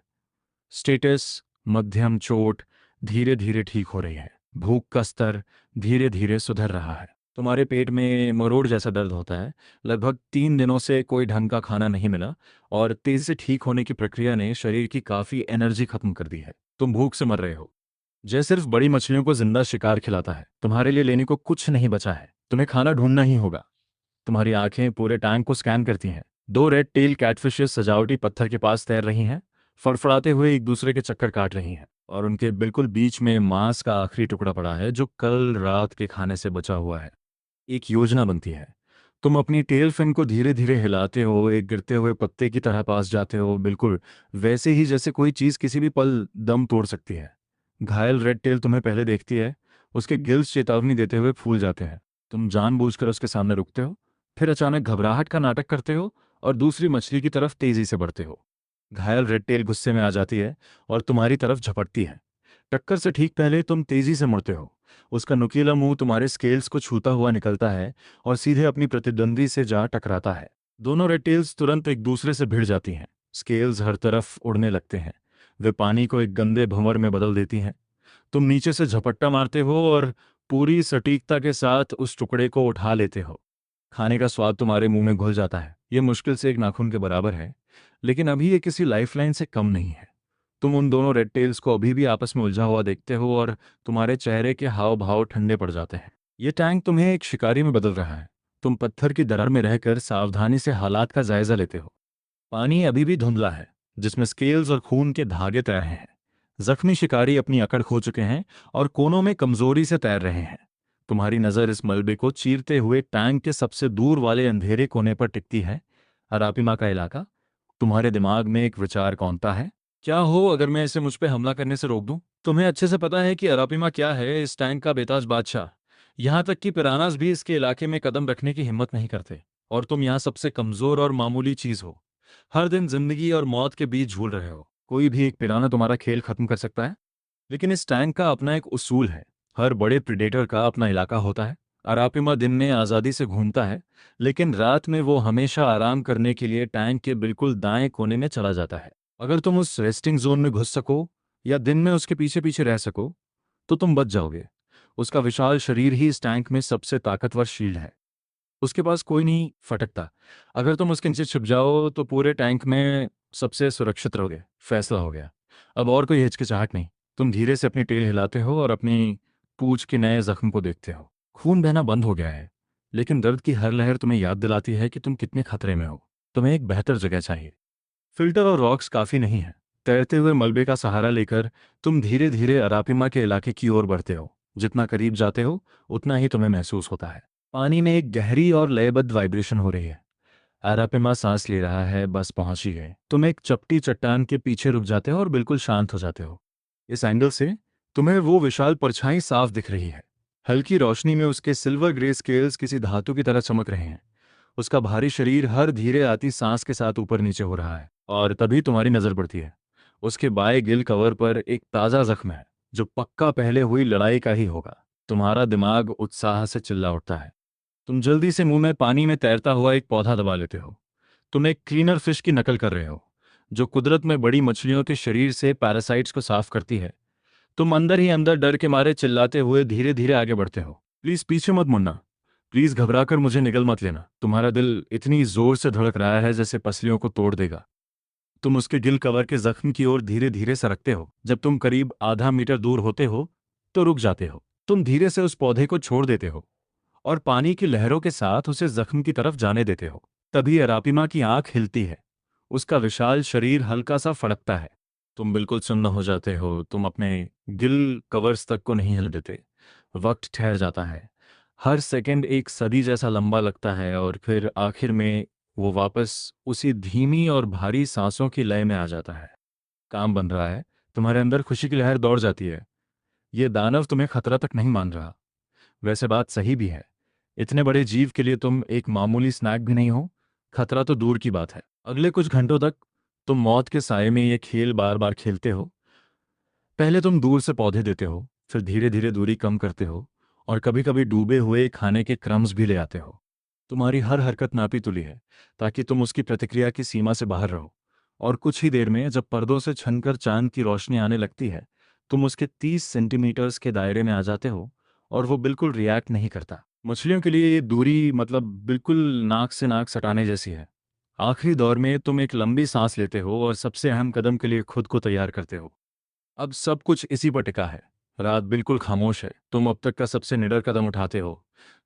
स्टेटस मध्यम चोट, धीरे धीरे ठीक हो रही है। भूख का स्तर धीरे धीरे सुधर रहा है। तुम्हारे पेट में मरोड़ जैसा दर्द होता है। लगभग 3 दिनों से कोई ढंग का खाना नहीं मिला और तेजी से ठीक होने की प्रक्रिया ने शरीर की काफी एनर्जी खत्म कर दी है। तुम भूख से मर रहे हो। जय सिर्फ बड़ी मछलियों को जिंदा शिकार खिलाता है। तुम्हारे लिए लेने को कुछ नहीं बचा है। तुम्हें खाना ढूंढना ही होगा। तुम्हारी आंखें पूरे टैंक को स्कैन करती हैं। दो रेड टेल कैटफिशेस सजावटी पत्थर के पास तैर रही हैं, फड़फड़ाते हुए एक दूसरे के चक्कर काट रही हैं, और उनके बिल्कुल बीच में मांस का आखिरी टुकड़ा पड़ा है जो कल रात के खाने से बचा हुआ है। एक योजना बनती है। तुम अपनी टेल फिन को धीरे धीरे हिलाते हो, एक गिरते हुए पत्ते की तरह पास जाते हो, बिल्कुल वैसे ही जैसे कोई चीज किसी भी पल दम तोड़ सकती है। घायल रेड टेल तुम्हें पहले देखती है। उसके गिल्स चेतावनी देते हुए फूल जाते हैं। तुम जानबूझकर उसके सामने रुकते हो, फिर अचानक घबराहट का नाटक करते हो और दूसरी मछली की तरफ तेजी से बढ़ते हो। घायल रेड टेल गुस्से में आ जाती है और तुम्हारी तरफ झपटती है। टक्कर से ठीक पहले तुम तेजी से मुड़ते हो। उसका नुकीला मुंह तुम्हारे स्केल्स को छूता हुआ निकलता है और सीधे अपनी प्रतिद्वंदी से जा टकराता है। दोनों रेड टेल्स तुरंत एक दूसरे से भिड़ जाती हैं। स्केल्स हर तरफ उड़ने लगते हैं। वे पानी को एक गंदे भंवर में बदल देती हैं। तुम नीचे से झपट्टा मारते हो और पूरी सटीकता के साथ उस टुकड़े को उठा लेते हो। खाने का स्वाद तुम्हारे मुंह में घुल जाता है। यह मुश्किल से एक नाखून के बराबर है, लेकिन अभी ये किसी लाइफलाइन से कम नहीं है। तुम उन दोनों रेड टेल्स को अभी भी आपस में उलझा हुआ देखते हो और तुम्हारे चेहरे के हाव भाव ठंडे पड़ जाते हैं। ये टैंक तुम्हें एक शिकारी में बदल रहा है। तुम पत्थर की दरार में रहकर सावधानी से हालात का जायजा लेते हो। पानी अभी भी धुंधला है, जिसमें स्केल्स और खून के धागे तैर रहे हैं। जख्मी शिकारी अपनी अकड़ खो चुके हैं और कोनों में कमजोरी से तैर रहे हैं। तुम्हारी नजर इस मलबे को चीरते हुए टैंक के सबसे दूर वाले अंधेरे कोने पर टिकती है। अरापिमा का इलाका। तुम्हारे दिमाग में एक विचार कौंता है। क्या हो अगर मैं इसे मुझ पे हमला करने से रोक दूं? तुम्हें अच्छे से पता है कि अरापिमा क्या है, इस टैंक का बेताज बादशाह। यहां तक कि पिरानास भी इसके इलाके में कदम रखने की हिम्मत नहीं करते। और तुम यहां सबसे कमजोर और मामूली चीज हो। हर दिन जिंदगी और मौत के बीच झूल रहे हो। कोई भी एक पिराना तुम्हारा खेल खत्म कर सकता है। लेकिन इस टैंक का अपना एक उसूल है। हर बड़े प्रेडेटर का अपना इलाका होता है। अरापिमा दिन में आज़ादी से घूमता है, लेकिन रात में वो हमेशा आराम करने के लिए टैंक के बिल्कुल दाएं कोने में चला जाता है। अगर तुम उस रेस्टिंग जोन में घुस सको या दिन में उसके पीछे पीछे रह सको तो तुम बच जाओगे। उसका विशाल शरीर ही इस टैंक में सबसे ताकतवर शील्ड है। उसके पास कोई नहीं फटकता। अगर तुम उसके नीचे छुप जाओ तो पूरे टैंक में सबसे सुरक्षित रहोगे। फैसला हो गया। अब और कोई हिचकिचाहट नहीं। तुम धीरे से अपनी टेल हिलाते हो और अपनी पूंछ के नए जख्म को देखते हो। खून बहना बंद हो गया है, लेकिन दर्द की हर लहर तुम्हें याद दिलाती है कि तुम कितने खतरे में हो। तुम्हें एक बेहतर जगह चाहिए। फिल्टर और रॉक्स काफी नहीं है। तैरते हुए मलबे का सहारा लेकर तुम धीरे धीरे अरापिमा के इलाके की ओर बढ़ते हो। जितना करीब जाते हो उतना ही तुम्हें महसूस होता है। पानी में एक गहरी और लयबद्ध वाइब्रेशन हो रही है। अरापिमा सांस ले रहा है, बस पहुंच ही गए। तुम एक चपटी चट्टान के पीछे रुक जाते हो और बिल्कुल शांत हो जाते हो। इस एंगल से तुम्हें वो विशाल परछाई साफ दिख रही है। हल्की रोशनी में उसके सिल्वर ग्रे स्केल्स किसी धातु की तरह चमक रहे हैं। उसका भारी शरीर हर धीरे आती सांस के साथ ऊपर नीचे हो रहा है, और तभी तुम्हारी नजर पड़ती है। उसके बाएं गिल कवर पर एक ताजा जख्म है, जो पक्का पहले हुई लड़ाई का ही होगा। तुम्हारा दिमाग उत्साह से चिल्ला उठता है। तुम जल्दी से मुंह में पानी में तैरता हुआ एक पौधा दबा लेते हो। तुम एक क्लीनर फिश की नकल कर रहे हो, जो कुदरत में बड़ी मछलियों के शरीर से पैरासाइट्स को साफ करती है। तुम अंदर ही अंदर डर के मारे चिल्लाते हुए धीरे धीरे आगे बढ़ते हो। प्लीज पीछे मत मुड़ना। प्लीज घबराकर मुझे निगल मत लेना। तुम्हारा दिल इतनी जोर से धड़क रहा है जैसे पसलियों को तोड़ देगा। तुम उसके गिल कवर के जख्म की ओर धीरे धीरे सरकते हो। जब तुम करीब आधा मीटर दूर होते हो तो रुक जाते हो। तुम धीरे से उस पौधे को छोड़ देते हो और पानी की लहरों के साथ उसे जख्म की तरफ जाने देते हो। तभी अरापिमा की आंख हिलती है। उसका विशाल शरीर हल्का सा फड़कता है। तुम बिल्कुल सुन्न हो जाते हो। तुम अपने गिल कवर्स तक को नहीं हिल देते। वक्त ठहर जाता है। हर सेकंड एक सदी जैसा लंबा लगता है और फिर आखिर में वो वापस उसी धीमी और भारी सांसों की लय में आ जाता है। काम बन रहा है। तुम्हारे अंदर खुशी की लहर दौड़ जाती है। ये दानव तुम्हें खतरा तक नहीं मान रहा। वैसे बात सही भी है। इतने बड़े जीव के लिए तुम एक मामूली स्नैक भी नहीं हो। खतरा तो दूर की बात है। अगले कुछ घंटों तक तुम मौत के साये में ये खेल बार बार खेलते हो। पहले तुम दूर से पौधे देते हो, फिर धीरे धीरे दूरी कम करते हो, और कभी कभी डूबे हुए खाने के क्रम्स भी ले आते हो। तुम्हारी हर हरकत नापी तुली है, ताकि तुम उसकी प्रतिक्रिया की सीमा से बाहर रहो। और कुछ ही देर में जब पर्दों से छनकर चांद की रोशनी आने लगती है, तुम उसके 30 सेंटीमीटर्स के दायरे में आ जाते हो, और वो बिल्कुल रिएक्ट नहीं करता। मछलियों के लिए ये दूरी मतलब बिल्कुल नाक से नाक सटाने जैसी है। आखिरी दौर में तुम एक लंबी सांस लेते हो और सबसे अहम कदम के लिए खुद को तैयार करते हो। अब सब कुछ इसी पर टिका है। रात बिल्कुल खामोश है। तुम अब तक का सबसे निडर कदम उठाते हो।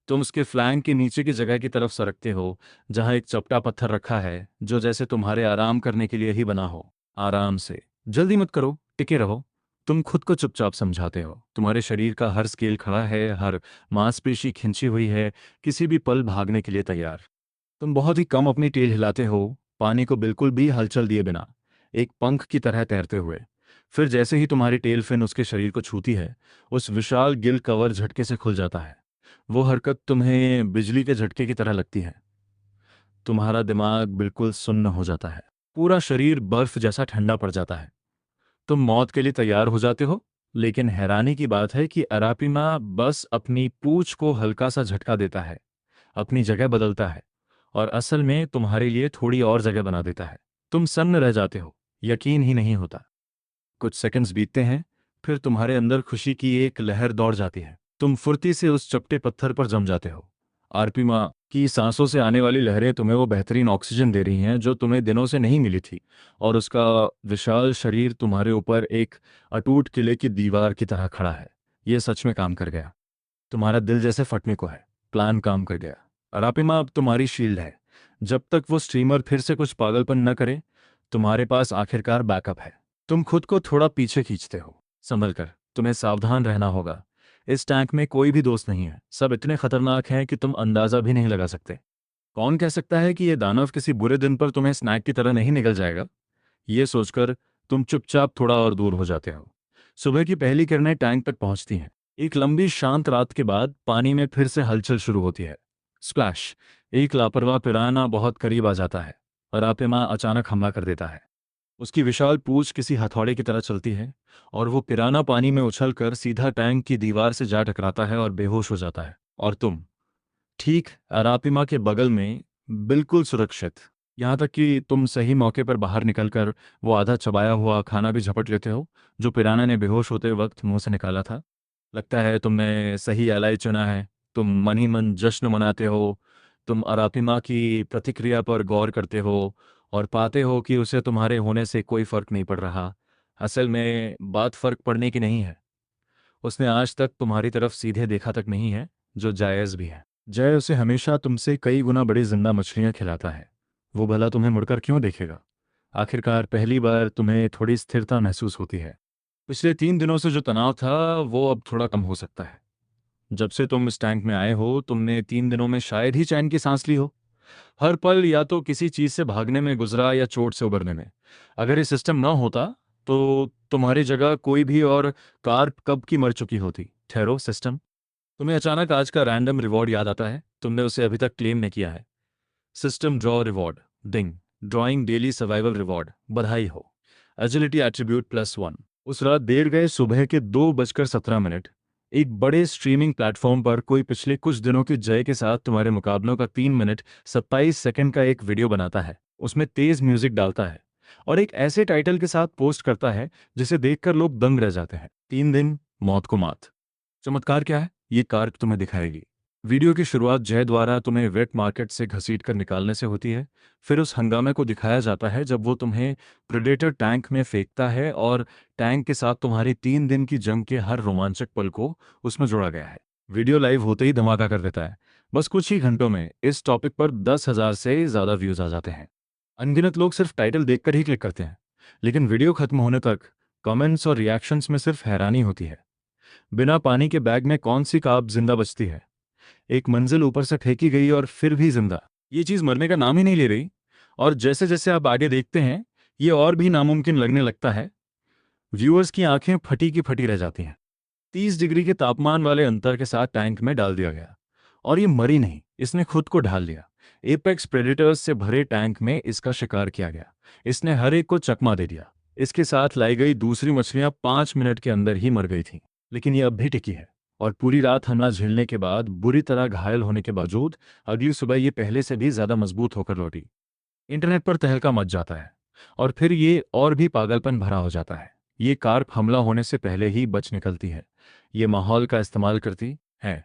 तुम उसके फ्लैंक के नीचे की जगह की तरफ सरकते हो, जहां एक चपटा पत्थर रखा है जो जैसे तुम्हारे आराम करने के लिए ही बना हो। आराम से, जल्दी मत करो, टिके रहो। तुम खुद को चुपचाप समझाते हो। तुम्हारे शरीर का हर स्केल खड़ा है, हर मांसपेशी खिंची हुई है, किसी भी पल भागने के लिए तैयार। तुम बहुत ही कम अपनी टेल हिलाते हो, पानी को बिल्कुल भी हलचल दिए बिना, एक पंख की तरह तैरते हुए। फिर जैसे ही तुम्हारी टेल फिन उसके शरीर को छूती है, उस विशाल गिल कवर झटके से खुल जाता है। वो हरकत तुम्हें बिजली के झटके की तरह लगती है। तुम्हारा दिमाग बिल्कुल सुन्न हो जाता है। पूरा शरीर बर्फ जैसा ठंडा पड़ जाता है। तुम मौत के लिए तैयार हो जाते हो। लेकिन हैरानी की बात है कि अरापिमा बस अपनी पूंछ को हल्का सा झटका देता है, अपनी जगह बदलता है, और असल में तुम्हारे लिए थोड़ी और जगह बना देता है। तुम सन्न रह जाते हो। यकीन ही नहीं होता। कुछ सेकंड्स बीतते हैं, फिर तुम्हारे अंदर खुशी की एक लहर दौड़ जाती है। तुम फुर्ती से उस चपटे पत्थर पर जम जाते हो। आरपीमा की सांसों से आने वाली लहरें तुम्हें वो बेहतरीन ऑक्सीजन दे रही हैं जो तुम्हें दिनों से नहीं मिली थी, और उसका विशाल शरीर तुम्हारे ऊपर एक अटूट किले की दीवार की तरह खड़ा है। ये सच में काम कर गया। तुम्हारा दिल जैसे फटने को है। प्लान काम कर गया। अरापिमा अब तुम्हारी शील्ड है। जब तक वो स्ट्रीमर फिर से कुछ पागलपन न करे, तुम्हारे पास आखिरकार बैकअप है। तुम खुद को थोड़ा पीछे खींचते हो। संभल कर, तुम्हें सावधान रहना होगा। इस टैंक में कोई भी दोस्त नहीं है। सब इतने खतरनाक हैं कि तुम अंदाजा भी नहीं लगा सकते। कौन कह सकता है कि ये दानव किसी बुरे दिन पर तुम्हें स्नैक की तरह नहीं निकल जाएगा। ये सोचकर तुम चुपचाप थोड़ा और दूर हो जाते हो। सुबह की पहली किरणें टैंक तक पहुंचती हैं। एक लंबी शांत रात के बाद पानी में फिर से हलचल शुरू होती है। स्प्लैश! एक लापरवाह पिराना बहुत करीब आ जाता है और आपेमा अचानक हमला कर देता है। उसकी विशाल पूंछ किसी हथौड़े की तरह चलती है, और वो पिराना पानी में उछलकर सीधा टैंक की दीवार से जा टकराता है और बेहोश हो जाता है। और तुम ठीक अरापिमा के बगल में, बिल्कुल सुरक्षित। यहाँ तक कि तुम सही मौके पर बाहर निकलकर वो आधा चबाया हुआ खाना भी झपट लेते हो जो पिराना ने बेहोश होते वक्त मुंह से निकाला था। लगता है तुमने सही एलाई चुना है। तुम मन ही मन जश्न मनाते हो। तुम अरापिमा की प्रतिक्रिया पर गौर करते हो और पाते हो कि उसे तुम्हारे होने से कोई फर्क नहीं पड़ रहा। असल में बात फर्क पड़ने की नहीं है। उसने आज तक तुम्हारी तरफ सीधे देखा तक नहीं है, जो जायज़ भी है। जय उसे हमेशा तुमसे कई गुना बड़ी जिंदा मछलियां खिलाता है। वो भला तुम्हें मुड़कर क्यों देखेगा। आखिरकार पहली बार तुम्हें थोड़ी स्थिरता महसूस होती है। पिछले 3 दिनों से जो तनाव था वो अब थोड़ा कम हो सकता है। जब से तुम इस टैंक में आए हो, तुमने 3 दिनों में शायद ही चैन की सांस ली हो। हर पल या तो किसी चीज से भागने में गुजरा या चोट से उबरने में। अगर ये सिस्टम ना होता तो तुम्हारी जगह कोई भी और कार कब की मर चुकी होती। ठहरो सिस्टम। तुम्हें अचानक आज का रैंडम रिवॉर्ड याद आता है। तुमने उसे अभी तक क्लेम नहीं किया है। System draw reward. Ding. Drawing daily survival reward. बधाई हो। Agility attribute +1। उस रात देर गए सुबह के 2:17 एक बड़े स्ट्रीमिंग प्लेटफॉर्म पर कोई पिछले कुछ दिनों की जय के साथ तुम्हारे मुकाबलों का 3 मिनट 27 सेकंड का एक वीडियो बनाता है। उसमें तेज म्यूजिक डालता है और एक ऐसे टाइटल के साथ पोस्ट करता है जिसे देखकर लोग दंग रह जाते हैं। 3 दिन, मौत को मात। चमत्कार क्या है, ये कार्क तुम्हें दिखाएगी। वीडियो की शुरुआत जय द्वारा तुम्हें वेट मार्केट से घसीट कर निकालने से होती है। फिर उस हंगामे को दिखाया जाता है जब वो तुम्हें प्रेडेटर टैंक में फेंकता है, और टैंक के साथ तुम्हारी 3 दिन की जंग के हर रोमांचक पल को उसमें जोड़ा गया है। वीडियो लाइव होते ही धमाका कर देता है। बस कुछ ही घंटों में इस टॉपिक पर 10,000 से ज़्यादा व्यूज आ जाते हैं। अनगिनत लोग सिर्फ टाइटल देखकर ही क्लिक करते हैं, लेकिन वीडियो खत्म होने तक कमेंट्स और रिएक्शंस में सिर्फ हैरानी होती है। बिना पानी के बैग में कौन सी काब जिंदा बचती है। एक मंजिल ऊपर से फेंकी गई और फिर भी जिंदा। ये चीज मरने का नाम ही नहीं ले रही। और जैसे जैसे आप आगे देखते हैं, ये और भी नामुमकिन लगने लगता है। व्यूअर्स की आंखें फटी की फटी रह जाती हैं। 30 डिग्री के तापमान वाले अंतर के साथ टैंक में डाल दिया गया, और ये मरी नहीं, इसने खुद को ढाल लिया। एपेक्स प्रेडेटर्स से भरे टैंक में इसका शिकार किया गया। इसने हर एक को चकमा दे दिया। इसके साथ लाई गई दूसरी मछलियां 5 मिनट के अंदर ही मर गई थीं, लेकिन ये अब भी टिकी है। और पूरी रात हमला झेलने के बाद, बुरी तरह घायल होने के बावजूद, अगली सुबह ये पहले से भी ज्यादा मजबूत होकर लौटी। इंटरनेट पर तहलका मच जाता है, और फिर ये और भी पागलपन भरा हो जाता है। ये कार्प हमला होने से पहले ही बच निकलती है। ये माहौल का इस्तेमाल करती है।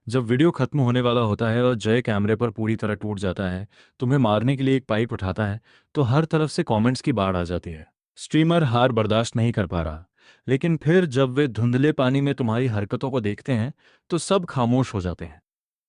जब वीडियो खत्म होने वाला होता है और जय कैमरे पर पूरी तरह टूट जाता है, तुम्हें मारने के लिए एक पाइप उठाता है, तो हर तरफ से कमेंट्स की बाढ़ आ जाती है। स्ट्रीमर हार बर्दाश्त नहीं कर पा रहा। लेकिन फिर जब वे धुंधले पानी में तुम्हारी हरकतों को देखते हैं, तो सब खामोश हो जाते हैं।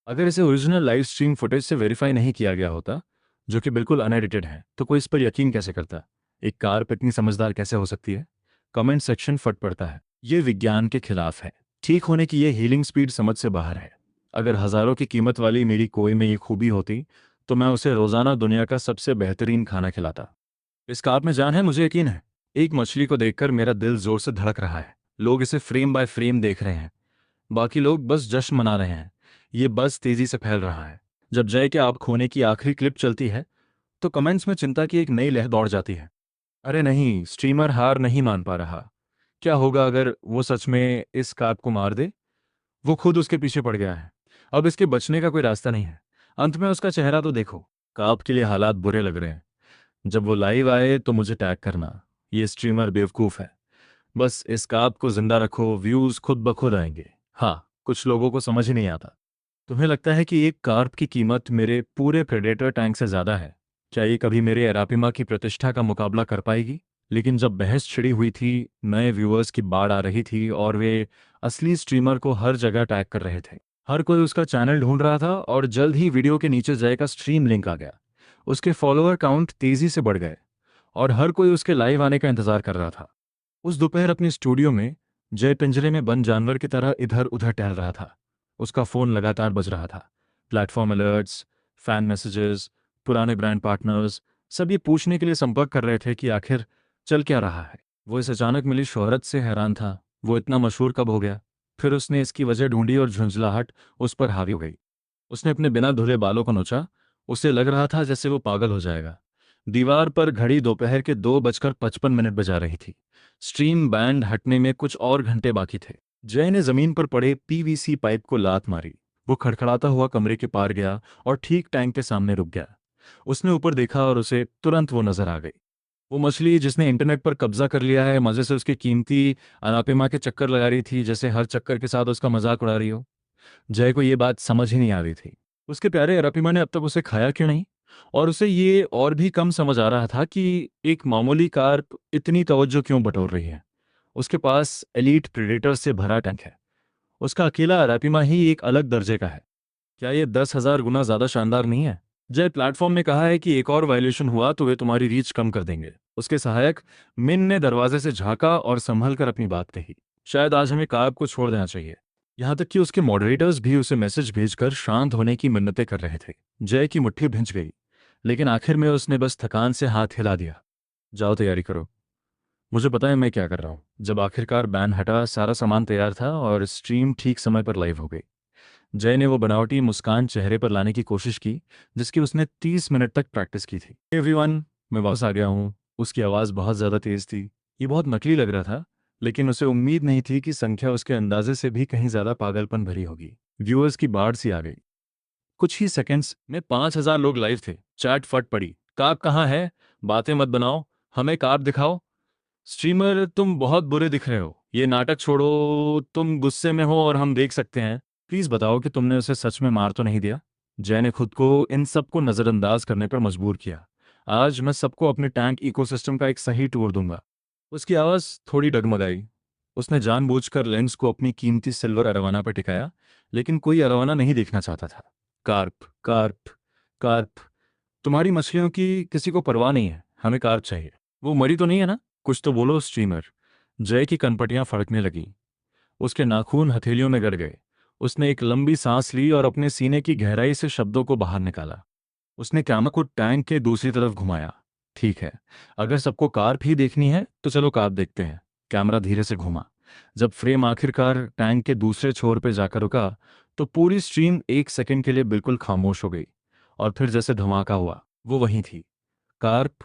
अगर इसे ओरिजिनल लाइव स्ट्रीम फुटेज से वेरीफाई नहीं किया गया होता, जो कि बिल्कुल अनएडिटेड है, तो कोई इस पर यकीन कैसे करता? एक कार इतनी समझदार कैसे हो सकती है? कमेंट सेक्शन फट पड़ता है। ये विज्ञान के खिलाफ है। ठीक होने की ये हीलिंग स्पीड समझ से बाहर है। अगर हजारों की कीमत वाली मेरी कोई में ये खूबी होती, तो मैं उसे रोजाना दुनिया का सबसे बेहतरीन खाना खिलाता। इस कार में जान है, मुझे यकीन है। एक मछली को देखकर मेरा दिल जोर से धड़क रहा है। लोग इसे फ्रेम बाय फ्रेम देख रहे हैं। बाकी लोग बस जश्न मना रहे हैं। ये बस तेजी से फैल रहा है। जब जय के आप खोने की आखिरी क्लिप चलती है, तो कमेंट्स में चिंता की एक नई लहर दौड़ जाती है। अरे नहीं, स्ट्रीमर हार नहीं मान पा रहा। क्या होगा अगर वो सच में इस कार्प को मार दे? वो खुद उसके पीछे पड़ गया है। अब इसके बचने का कोई रास्ता नहीं है। अंत में उसका चेहरा तो देखो। कार्प के लिए हालात बुरे लग रहे हैं। जब वो लाइव आए तो मुझे टैग करना। ये स्ट्रीमर बेवकूफ़ है। बस इस कार्प को जिंदा रखो, व्यूज़ खुद ब खुद आएंगे। हाँ, कुछ लोगों को समझ ही नहीं आता। तुम्हें लगता है कि एक कार्प की कीमत मेरे पूरे प्रेडेटर टैंक से ज़्यादा है? क्या ये कभी मेरे एरापिमा की प्रतिष्ठा का मुकाबला कर पाएगी? लेकिन जब बहस छिड़ी हुई थी, नए व्यूअर्स की बाढ़ आ रही थी, और वे असली स्ट्रीमर को हर जगह टैग कर रहे थे। हर कोई उसका चैनल ढूंढ रहा था, और जल्द ही वीडियो के नीचे जय का स्ट्रीम लिंक आ गया। उसके फॉलोअर काउंट तेज़ी से बढ़ गए, और हर कोई उसके लाइव आने का इंतजार कर रहा था। उस दोपहर अपने स्टूडियो में जय पिंजरे में बंद जानवर की तरह इधर उधर टहल रहा था। उसका फ़ोन लगातार बज रहा था। प्लेटफॉर्म अलर्ट्स, फैन मैसेजेस, पुराने ब्रांड पार्टनर्स, सब ये पूछने के लिए संपर्क कर रहे थे कि आखिर चल क्या रहा है। वो इस अचानक मिली शोहरत से हैरान था। वो इतना मशहूर कब हो गया? फिर उसने इसकी वजह ढूंढी, और झुंझलाहट उस पर हावी हो गई। उसने अपने बिना धुले बालों को नोचा। उसे लग रहा था जैसे वो पागल हो जाएगा। दीवार पर घड़ी दोपहर के 2:55 बजा रही थी। स्ट्रीम बैंड हटने में कुछ और घंटे बाकी थे। जय ने जमीन पर पड़े पीवीसी पाइप को लात मारी। वो खड़खड़ाता हुआ कमरे के पार गया, और ठीक टैंक के सामने रुक गया। उसने ऊपर देखा, और उसे तुरंत वो नजर आ गई। वो मछली जिसने इंटरनेट पर कब्जा कर लिया है, मजे से उसकी कीमती अनापिमा के चक्कर लगा रही थी, जैसे हर चक्कर के साथ उसका मजाक उड़ा रही हो। जय को ये बात समझ ही नहीं आ रही थी। उसके प्यारे अरापिमा ने अब तक उसे खाया क्यों नहीं? और उसे ये और भी कम समझ आ रहा था कि एक मामूली कार्प इतनी तवज्जो क्यों बटोर रही है। उसके पास एलीट प्रेडेटर से भरा टैंक है। उसका अकेला अरापिमा ही एक अलग दर्जे का है। क्या ये 10,000 गुना ज्यादा शानदार नहीं है? जय प्लेटफॉर्म में कहा है कि एक और वायलेशन हुआ तो वे तुम्हारी रीच कम कर देंगे। उसके सहायक मिन ने दरवाजे से झांका और संभल कर अपनी बात कही। शायद आज हमें कार्प को छोड़ देना चाहिए। यहाँ तक कि उसके मॉडरेटर्स भी उसे मैसेज भेजकर शांत होने की मिन्नतें कर रहे थे। जय की मुट्ठी भिंच गई, लेकिन आखिर में उसने बस थकान से हाथ हिला दिया। जाओ, तैयारी करो। मुझे पता है मैं क्या कर रहा हूँ। जब आखिरकार बैन हटा, सारा सामान तैयार था, और स्ट्रीम ठीक समय पर लाइव हो गई। जय ने वो बनावटी मुस्कान चेहरे पर लाने की कोशिश की, जिसकी उसने 30 मिनट तक प्रैक्टिस की थी। एवरीवन, मैं वापस आ गया हूँ। उसकी आवाज़ बहुत ज़्यादा तेज़ थी। ये बहुत नकली लग रहा था, लेकिन उसे उम्मीद नहीं थी कि संख्या उसके अंदाजे से भी कहीं ज़्यादा पागलपन भरी होगी। व्यूअर्स की बाढ़ सी आ गई। कुछ ही सेकंड्स में 5,000 लोग लाइव थे। चैट फट पड़ी। कार्प कहाँ है? बातें मत बनाओ, हमें कार्प दिखाओ। स्ट्रीमर, तुम बहुत बुरे दिख रहे हो। ये नाटक छोड़ो, तुम गुस्से में हो और हम देख सकते हैं। प्लीज बताओ कि तुमने उसे सच में मार तो नहीं दिया? जय ने खुद को इन सबको नज़रअंदाज करने पर मजबूर किया। आज मैं सबको अपने टैंक इकोसिस्टम का एक सही टूर दूंगा। उसकी आवाज़ थोड़ी डगमगाई। उसने जानबूझकर लेंस को अपनी कीमती सिल्वर अरवाना पर टिकाया, लेकिन कोई अरवाना नहीं देखना चाहता था। Carp, carp, carp. तुम्हारी मछलियों की किसी को परवाह नहीं है। हमें कार्प चाहिए। वो मरी तो नहीं है ना? कुछ तो बोलो स्ट्रीमर। जय की कनपटियां फड़कने लगी। उसके नाखून हथेलियों में गड़ गए। उसने एक लंबी सांस ली और अपने सीने की गहराई से शब्दों को बाहर निकाला। उसने कैमरा को टैंक के दूसरी तरफ घुमाया। ठीक है, अगर सबको कार्प ही देखनी है तो चलो कार्प देखते हैं। कैमरा धीरे से घूमा। जब फ्रेम आखिरकार टैंक के दूसरे छोर पे जाकर रुका तो पूरी स्ट्रीम 1 सेकंड के लिए बिल्कुल खामोश हो गई। और फिर जैसे धमाका हुआ, वो वहीं थी। कार्प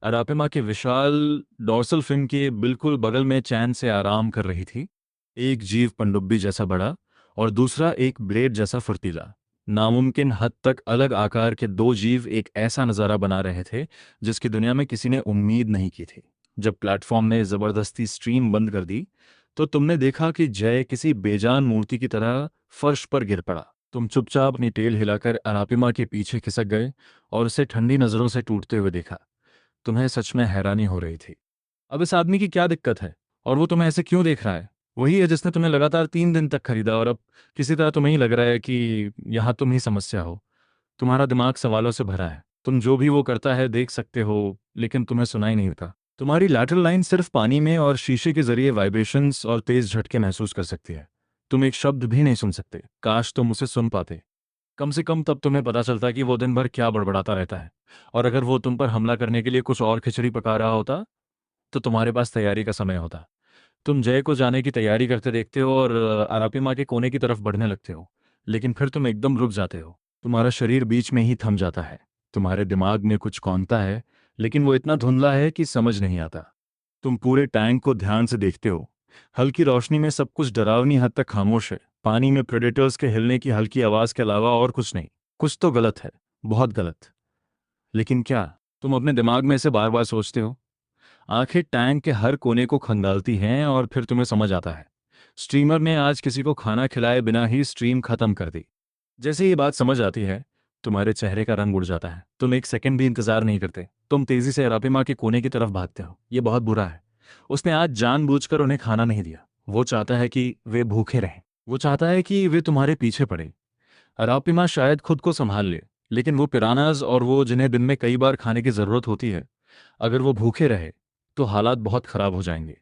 अरापेमा के विशाल डॉर्सल फिन के बिल्कुल बगल में चैन से आराम कर रही थी। एक जीव पनडुब्बी जैसा बड़ा और दूसरा एक ब्लेड जैसा फुर्तीला। नामुमकिन हद तक अलग आकार के दो जीव एक ऐसा नज़ारा बना रहे थे जिसकी दुनिया में किसी ने उम्मीद नहीं की थी। जब प्लेटफॉर्म ने ज़बरदस्ती स्ट्रीम बंद कर दी तो तुमने देखा कि जय किसी बेजान मूर्ति की तरह फर्श पर गिर पड़ा। तुम चुपचाप अपनी टेल हिलाकर अरापिमा के पीछे खिसक गए और उसे ठंडी नज़रों से टूटते हुए देखा। तुम्हें सच में हैरानी हो रही थी। अब इस आदमी की क्या दिक्कत है और वो तुम्हें ऐसे क्यों देख रहा है? वही है जिसने तुम्हें लगातार 3 दिन तक खरीदा और अब किसी तरह तुम्हें ही लग रहा है कि यहाँ तुम ही समस्या हो। तुम्हारा दिमाग सवालों से भरा है। तुम जो भी वो करता है देख सकते हो, लेकिन तुम्हें सुनाई नहीं देता। तुम्हारी लैटरल लाइन सिर्फ पानी में और शीशे के जरिए वाइब्रेशंस और तेज झटके महसूस कर सकती है। तुम एक शब्द भी नहीं सुन सकते। काश तुम उसे सुन पाते। कम से कम तब तुम्हें पता चलता कि वो दिन भर क्या बड़बड़ाता रहता है। और अगर वो तुम पर हमला करने के लिए कुछ और खिचड़ी पका रहा होता तो तुम्हारे पास तैयारी का समय होता। तुम जय को जाने की तैयारी करते देखते हो और आरापिमा के कोने की तरफ बढ़ने लगते हो। लेकिन फिर तुम एकदम रुक जाते हो। तुम्हारा शरीर बीच में ही थम जाता है। तुम्हारे दिमाग में कुछ कौंधता है, लेकिन वो इतना धुंधला है कि समझ नहीं आता। तुम पूरे टैंक को ध्यान से देखते हो। हल्की रोशनी में सब कुछ डरावनी हद तक खामोश है। पानी में प्रेडेटर्स के हिलने की हल्की आवाज के अलावा और कुछ नहीं। कुछ तो गलत है, बहुत गलत। लेकिन क्या? तुम अपने दिमाग में इसे बार बार सोचते हो। आंखें टैंक के हर कोने को खंगालती हैं और फिर तुम्हें समझ आता है। स्ट्रीमर ने आज किसी को खाना खिलाए बिना ही स्ट्रीम खत्म कर दी। जैसे ये बात समझ आती है, तुम्हारे चेहरे का रंग उड़ जाता है। तुम 1 सेकंड भी इंतजार नहीं करते। तुम तेजी से अरापिमा के कोने की तरफ भागते हो। ये बहुत बुरा है। उसने आज जानबूझकर उन्हें खाना नहीं दिया। वो चाहता है कि वे भूखे रहें। वो चाहता है कि वे तुम्हारे पीछे पड़े। अरापिमा शायद खुद को संभाल ले, लेकिन वो पिरानाज और वो जिन्हें दिन में कई बार खाने की जरूरत होती है, अगर वो भूखे रहे तो हालात बहुत खराब हो जाएंगे।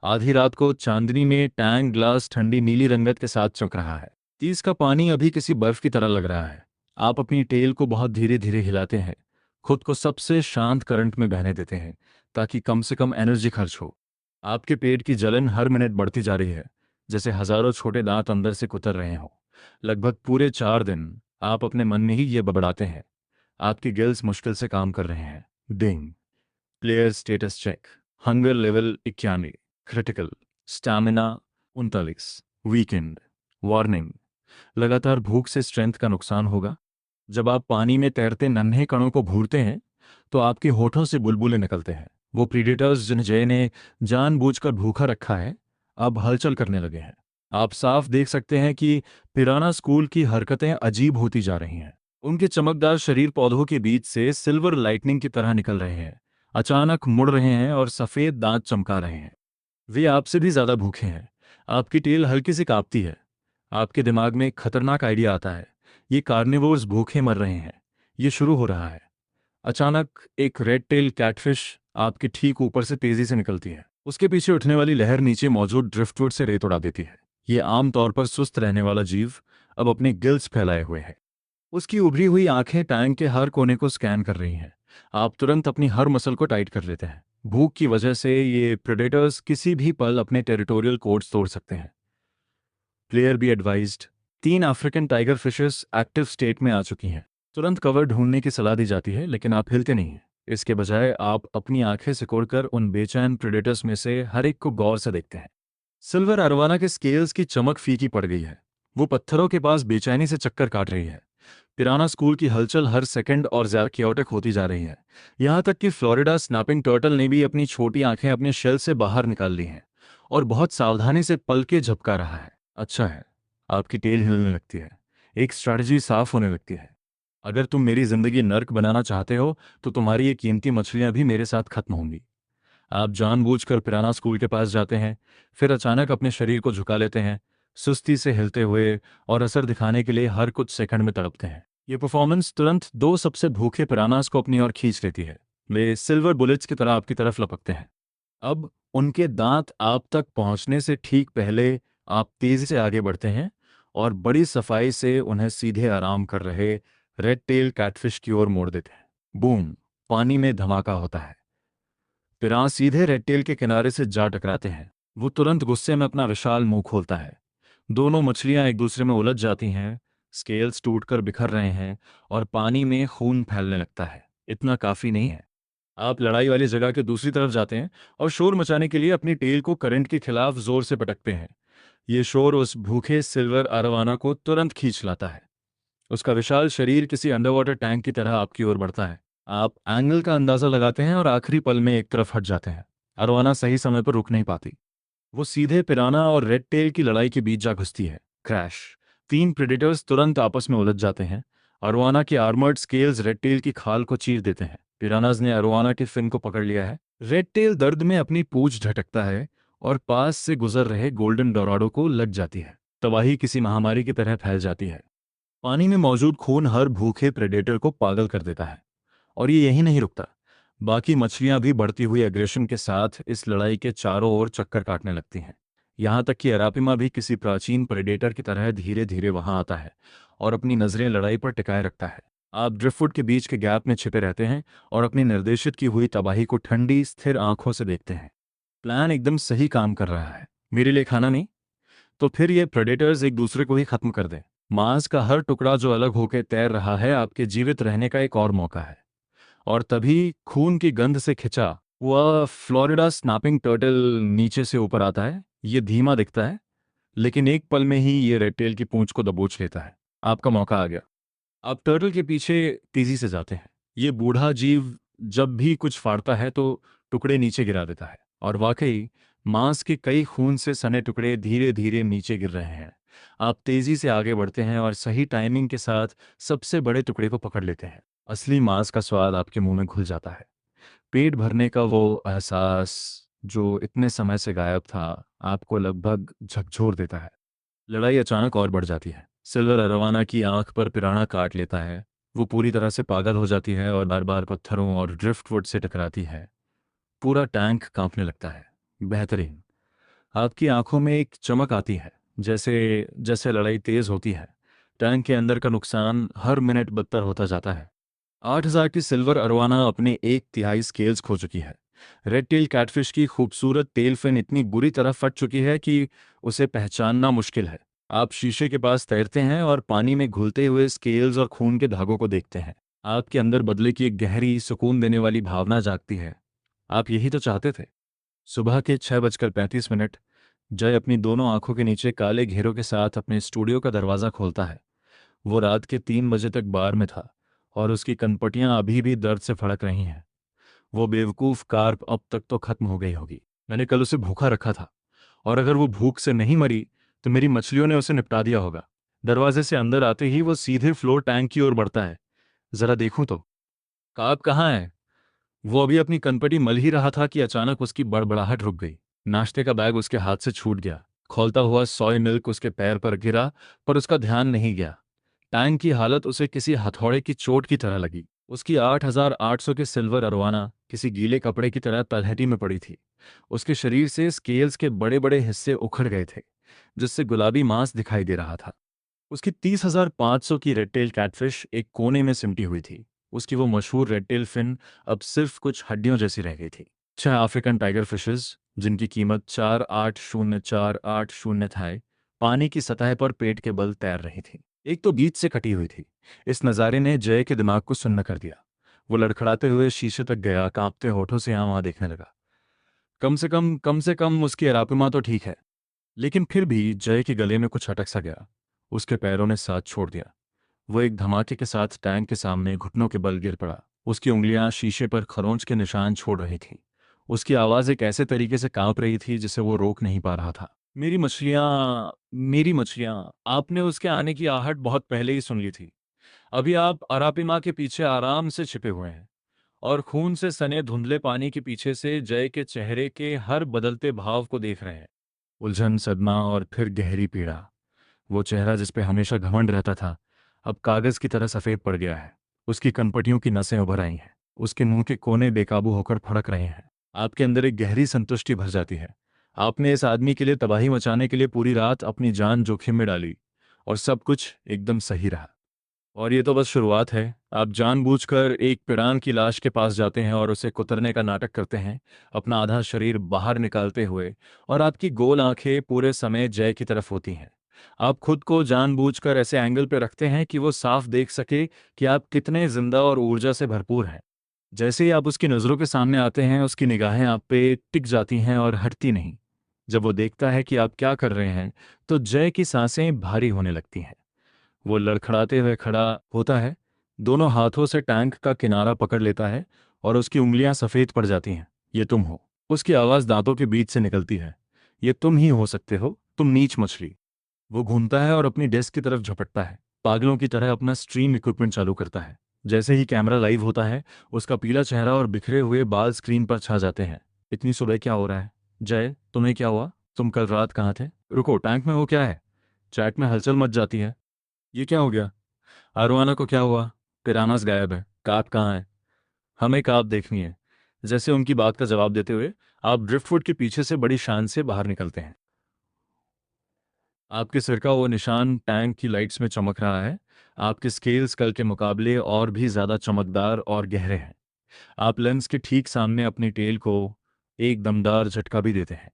आधी रात को चांदनी में टैंक ग्लास ठंडी नीली रंगत के साथ चमक रहा है। तीस का पानी अभी किसी बर्फ की तरह लग रहा है। आप अपनी टेल को बहुत धीरे धीरे हिलाते हैं, खुद को सबसे शांत करंट में बहने देते हैं ताकि कम से कम एनर्जी खर्च हो। आपके पेट की जलन हर मिनट बढ़ती जा रही है, जैसे हजारों छोटे दांत अंदर से कुतर रहे हों। लगभग पूरे 4 दिन आप अपने मन में ही ये बबड़ाते हैं। आपकी गिल्स मुश्किल से काम कर रहे हैं। Ding. Player status check. Hunger level 91। Critical. Stamina 39। Weakened. Warning, लगातार भूख से स्ट्रेंथ का नुकसान होगा। जब आप पानी में तैरते नन्हे कणों को भूरते हैं तो आपके होठों से बुलबुले निकलते हैं। वो प्रीडेटर्स जिन्हें जय ने जानबूझकर भूखा रखा है अब हलचल करने लगे हैं। आप साफ देख सकते हैं कि पिराना स्कूल की हरकतें अजीब होती जा रही हैं। उनके चमकदार शरीर पौधों के बीच से सिल्वर लाइटनिंग की तरह निकल रहे हैं, अचानक मुड़ रहे हैं और सफेद दांत चमका रहे हैं। वे आपसे भी ज्यादा भूखे हैं। आपकी टेल हल्की सी कांपती है। आपके दिमाग में एक खतरनाक आइडिया आता है। ये कार्निवोर्स भूखे मर रहे हैं। ये शुरू हो रहा है। अचानक एक रेड टेल कैटफिश आपके ठीक ऊपर से तेजी से निकलती है। उसके पीछे उठने वाली लहर नीचे मौजूद ड्रिफ्टवुड से रेत उड़ा देती है। ये आमतौर पर सुस्त रहने वाला जीव अब अपने गिल्स फैलाए हुए है। उसकी उभरी हुई आंखें टैंक के हर कोने को स्कैन कर रही हैं। आप तुरंत अपनी हर मसल को टाइट कर लेते हैं। भूख की वजह से ये प्रेडेटर्स किसी भी पल अपने टेरिटोरियल कोड्स तोड़ सकते हैं। Player be advised. 3 African tiger fishes active state में आ चुकी हैं। तुरंत कवर ढूंढने की सलाह दी जाती है, लेकिन आप हिलते नहीं हैं। इसके बजाय आप अपनी आंखें सिकोड़कर उन बेचैन प्रेडेटर्स में से हर एक को गौर से देखते हैं। सिल्वर अरवाना के स्केल्स की चमक फीकी पड़ गई है। वो पत्थरों के पास बेचैनी से चक्कर काट रही है। पिराना स्कूल की हलचल हर सेकंड और ज्यादा क्योटिक होती जा रही है। यहां तक कि फ्लोरिडा स्नैपिंग टर्टल ने भी अपनी छोटी आंखें अपने शेल से बाहर निकाल ली हैं और बहुत सावधानी से पलके झपका रहा है। अच्छा है। आपकी टेल हिलने लगती है। एक स्ट्रैटेजी साफ होने लगती है। अगर तुम मेरी जिंदगी नर्क बनाना चाहते हो तो तुम्हारी ये कीमती मछलियां भी मेरे साथ खत्म होंगी। आप जानबूझकर पिराना स्कूल के पास जाते हैं, फिर अचानक अपने शरीर को झुका लेते हैं, सुस्ती से हिलते हुए और असर दिखाने के लिए हर कुछ सेकंड में तड़पते हैं। ये परफॉर्मेंस तुरंत दो सबसे भूखे पिरानास को अपनी ओर खींच लेती है। वे सिल्वर बुलेट्स की तरह आपकी तरफ लपकते हैं। अब उनके दांत आप तक पहुंचने से ठीक पहले आप तेजी से आगे बढ़ते हैं और बड़ी सफाई से उन्हें सीधे आराम कर रहे रेड टेल कैटफिश की ओर मोड़ देते हैं। बूम! पानी में धमाका होता है। पिरां सीधे रेड-टेल के किनारे से जा टकराते हैं। वो तुरंत गुस्से में अपना विशाल मुंह खोलता है। दोनों मछलियां एक दूसरे में उलझ जाती हैं, स्केल्स टूटकर बिखर रहे हैं और पानी में खून फैलने लगता है। इतना काफी नहीं है। आप लड़ाई वाली जगह के दूसरी तरफ जाते हैं और शोर मचाने के लिए अपनी टेल को करंट के खिलाफ जोर से पटकते हैं। ये शोर उस भूखे सिल्वर अरवाना को तुरंत खींच लाता है। उसका विशाल शरीर किसी अंडरवाटर टैंक की तरह आपकी ओर बढ़ता है। आप एंगल का अंदाजा लगाते हैं और आखिरी पल में एक तरफ हट जाते हैं। अरवाना सही समय पर रुक नहीं पाती। वो सीधे पिराना और रेड टेल की लड़ाई के बीच जा घुसती है। क्रैश! तीन प्रेडेटर्स तुरंत आपस में उलझ जाते हैं। अरवाना के आर्मर्ड स्केल्स रेड टेल की खाल को चीर देते हैं। पिरानाज ने अरवाना के फिन को पकड़ लिया है। रेड टेल दर्द में अपनी पूंछ झटकता है और पास से गुजर रहे गोल्डन डोराडो को लग जाती है। तबाही किसी महामारी की तरह फैल जाती है। पानी में मौजूद खून हर भूखे प्रेडेटर को पागल कर देता है। और ये यही नहीं रुकता। बाकी मछलियां भी बढ़ती हुई एग्रेशन के साथ इस लड़ाई के चारों ओर चक्कर काटने लगती हैं। यहाँ तक कि अरापिमा भी किसी प्राचीन प्रेडेटर की तरह धीरे धीरे वहां आता है और अपनी नजरें लड़ाई पर टिकाए रखता है। आप ड्रिफ्टवुड के बीच के गैप में छिपे रहते हैं और अपनी निर्देशित की हुई तबाही को ठंडी स्थिर आंखों से देखते हैं। प्लान एकदम सही काम कर रहा है। मेरे लिए खाना नहीं तो फिर ये प्रेडेटर्स एक दूसरे को ही खत्म कर दें। मांस का हर टुकड़ा जो अलग होकर तैर रहा है आपके जीवित रहने का एक और मौका है। और तभी खून की गंध से खिंचा वह फ्लोरिडा स्नैपिंग टर्टल नीचे से ऊपर आता है। ये धीमा दिखता है, लेकिन एक पल में ही ये रेड-टेल की पूंछ को दबोच लेता है। आपका मौका आ गया। आप टर्टल के पीछे तेजी से जाते हैं। ये बूढ़ा जीव जब भी कुछ फाड़ता है तो टुकड़े नीचे गिरा देता है, और वाकई मांस के कई खून से सने टुकड़े धीरे धीरे नीचे गिर रहे हैं। आप तेजी से आगे बढ़ते हैं और सही टाइमिंग के साथ सबसे बड़े टुकड़े को पकड़ लेते हैं। असली मांस का स्वाद आपके मुंह में घुल जाता है। पेट भरने का वो एहसास जो इतने समय से गायब था, आपको लगभग झकझोर देता है। लड़ाई अचानक और बढ़ जाती है। सिल्वर अरवाना की आंख पर पिराना काट लेता है। वो पूरी तरह से पागल हो जाती है और बार बार पत्थरों और ड्रिफ्टवुड से टकराती है। पूरा टैंक कांपने लगता है। बेहतरीन। आपकी आंखों में एक चमक आती है, जैसे जैसे लड़ाई तेज होती है। टैंक के अंदर का नुकसान हर मिनट बदतर होता जाता है। 8,000 की सिल्वर अरवाना अपने 1/3 स्केल्स खो चुकी है। रेड टेल कैटफिश की खूबसूरत टेल फिन इतनी बुरी तरह फट चुकी है कि उसे पहचानना मुश्किल है। आप शीशे के पास तैरते हैं और पानी में घुलते हुए स्केल्स और खून के धागों को देखते हैं। आपके अंदर बदले की एक गहरी सुकून देने वाली भावना जागती है। आप यही तो चाहते थे। सुबह के 6:35 जय अपनी दोनों आंखों के नीचे काले घेरों के साथ अपने स्टूडियो का दरवाज़ा खोलता है। वो रात के 3 बजे तक बार में था और उसकी कनपटियां अभी भी दर्द से फड़क रही हैं। वो बेवकूफ़ कार्प अब तक तो खत्म हो गई होगी। मैंने कल उसे भूखा रखा था, और अगर वो भूख से नहीं मरी तो मेरी मछलियों ने उसे निपटा दिया होगा। दरवाजे से अंदर आते ही वो सीधे फ्लोर टैंक की ओर बढ़ता है। जरा देखूं तो। कार्प कहाँ है? वो अभी अपनी कनपटी मल ही रहा था कि अचानक उसकी बड़बड़ाहट रुक गई। नाश्ते का बैग उसके हाथ से छूट गया। खौलता हुआ सोय मिल्क उसके पैर पर गिरा, पर उसका ध्यान नहीं गया। टैंक की हालत उसे किसी हथौड़े की चोट की तरह लगी। उसकी 8,800 के सिल्वर अरवाना किसी गीले कपड़े की तरह तलहटी में पड़ी थी। उसके शरीर से स्केल्स के बड़े बड़े हिस्से उखड़ गए थे, जिससे गुलाबी मांस दिखाई दे रहा था। उसकी 30,500 की रेडटेल कैटफिश एक कोने में सिमटी हुई थी। उसकी वो मशहूर रेडटेल फिन अब सिर्फ कुछ हड्डियों जैसी रह गई थी। 6 अफ्रीकन टाइगर फिशेस, जिनकी कीमत 4,8,000 था, पानी की सतह पर पेट के बल तैर रही थी। एक तो बीच से कटी हुई थी। इस नज़ारे ने जय के दिमाग को सुन्न कर दिया। वो लड़खड़ाते हुए शीशे तक गया, कांपते होठों से यहाँ वहाँ देखने लगा। कम से कम उसकी अरापिमा तो ठीक है। लेकिन फिर भी जय के गले में कुछ अटक सा गया। उसके पैरों ने साथ छोड़ दिया। वो एक धमाके के साथ टैंक के सामने घुटनों के बल गिर पड़ा। उसकी उंगलियां शीशे पर खरोंच के निशान छोड़ रही थीं। उसकी आवाज़ एक ऐसे तरीके से कांप रही थी जिसे वो रोक नहीं पा रहा था। मेरी मछलियां, आपने उसके आने की आहट बहुत पहले ही सुन ली थी। अभी आप अरापिमा के पीछे आराम से छिपे हुए हैं और खून से सने धुंधले पानी के पीछे से जय के चेहरे के हर बदलते भाव को देख रहे हैं। उलझन, सदमा और फिर गहरी पीड़ा। वो चेहरा जिस पे हमेशा घमंड रहता था, अब कागज की तरह सफेद पड़ गया है। उसकी कनपटियों की नसें उभर आई हैं। उसके मुंह के कोने बेकाबू होकर फड़क रहे हैं। आपके अंदर एक गहरी संतुष्टि भर जाती है। आपने इस आदमी के लिए तबाही मचाने के लिए पूरी रात अपनी जान जोखिम में डाली, और सब कुछ एकदम सही रहा। और ये तो बस शुरुआत है। आप जानबूझकर एक पिरान की लाश के पास जाते हैं और उसे कुतरने का नाटक करते हैं, अपना आधा शरीर बाहर निकालते हुए, और आपकी गोल आंखें पूरे समय जय की तरफ होती हैं। आप खुद को जानबूझकर ऐसे एंगल पे रखते हैं कि वो साफ देख सके कि आप कितने जिंदा और ऊर्जा से भरपूर हैं। जैसे ही आप उसकी नज़रों के सामने आते हैं, उसकी निगाहें आप पे टिक जाती हैं और हटती नहीं। जब वो देखता है कि आप क्या कर रहे हैं, तो जय की सांसें भारी होने लगती हैं। वो लड़खड़ाते हुए खड़ा होता है, दोनों हाथों से टैंक का किनारा पकड़ लेता है, और उसकी उंगलियां सफ़ेद पड़ जाती हैं। ये तुम हो। उसकी आवाज़ दांतों के बीच से निकलती है। ये तुम ही हो सकते हो, तुम नीच मछली। वो घूमता है और अपनी डेस्क की तरफ झपटता है, पागलों की तरह अपना स्ट्रीम इक्विपमेंट चालू करता है। जैसे ही कैमरा लाइव होता है, उसका पीला चेहरा और बिखरे हुए बाल स्क्रीन पर छा जाते हैं। इतनी सुबह क्या हो रहा है? जय, तुम्हें क्या हुआ? तुम कल रात कहाँ थे? रुको, टैंक में वो क्या है? चैट में हलचल मच जाती है। ये क्या हो गया? आरोआना को क्या हुआ? पिरानास गायब है। काप कहाँ है? हमें काप देखनी है। जैसे उनकी बात का जवाब देते हुए आप ड्रिफ्टवुड के पीछे से बड़ी शान से बाहर निकलते हैं। आपके सिर का वो निशान टैंक की लाइट्स में चमक रहा है। आपके स्केल्स कल के मुकाबले और भी ज़्यादा चमकदार और गहरे हैं। आप लेंस के ठीक सामने अपनी टेल को एक दमदार झटका भी देते हैं।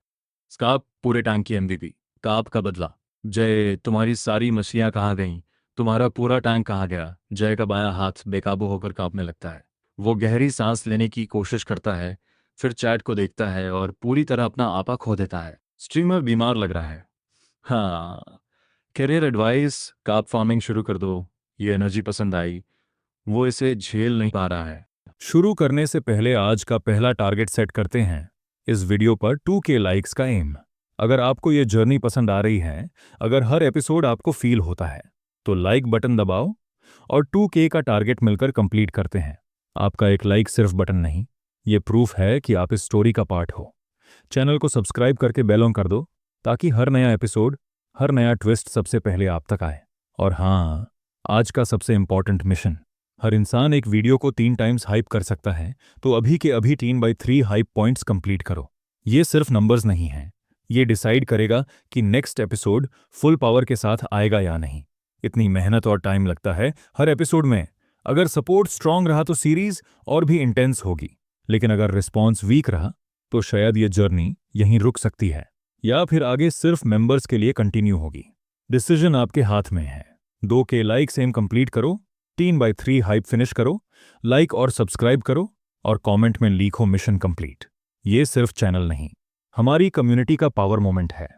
स्कार्प पूरे टैंक की एमवीपी। काप का बदला। जय, तुम्हारी सारी मछलियाँ कहाँ गईं? तुम्हारा पूरा टैंक कहाँ गया? जय का बायां हाथ बेकाबू होकर कांपने लगता है। वो गहरी सांस लेने की कोशिश करता है, फिर चैट को देखता है और पूरी तरह अपना आपा खो देता है। स्ट्रीमर बीमार लग रहा है। हाँ, करियर एडवाइस, कार्प फार्मिंग शुरू कर दो। ये एनर्जी पसंद आई। वो इसे झेल नहीं पा रहा है। शुरू करने से पहले आज का पहला टारगेट सेट करते हैं। इस वीडियो पर 2K लाइक्स का एम। अगर आपको ये जर्नी पसंद आ रही है, अगर हर एपिसोड आपको फील होता है, तो लाइक बटन दबाओ और 2K का टारगेट मिलकर कंप्लीट करते हैं। आपका एक लाइक सिर्फ बटन नहीं, ये प्रूफ है कि आप इस स्टोरी का पार्ट हो। चैनल को सब्सक्राइब करके बेल ऑन कर दो, ताकि हर नया एपिसोड, हर नया ट्विस्ट सबसे पहले आप तक आए। और हाँ, आज का सबसे इंपॉर्टेंट मिशन। हर इंसान एक वीडियो को 3 टाइम्स हाइप कर सकता है, तो अभी के अभी 3/3 हाइप पॉइंट्स कंप्लीट करो। ये सिर्फ नंबर्स नहीं हैं, ये डिसाइड करेगा कि नेक्स्ट एपिसोड फुल पावर के साथ आएगा या नहीं। इतनी मेहनत और टाइम लगता है हर एपिसोड में। अगर सपोर्ट स्ट्रांग रहा तो सीरीज और भी इंटेंस होगी, लेकिन अगर रिस्पॉन्स वीक रहा तो शायद ये जर्नी यहीं रुक सकती है, या फिर आगे सिर्फ मेंबर्स के लिए कंटिन्यू होगी। डिसीजन आपके हाथ में है। 2K लाइक सेम कंप्लीट करो, 3/3 हाइप फिनिश करो, लाइक और सब्सक्राइब करो, और कमेंट में लिखो मिशन कंप्लीट। ये सिर्फ चैनल नहीं, हमारी कम्युनिटी का पावर मोमेंट है।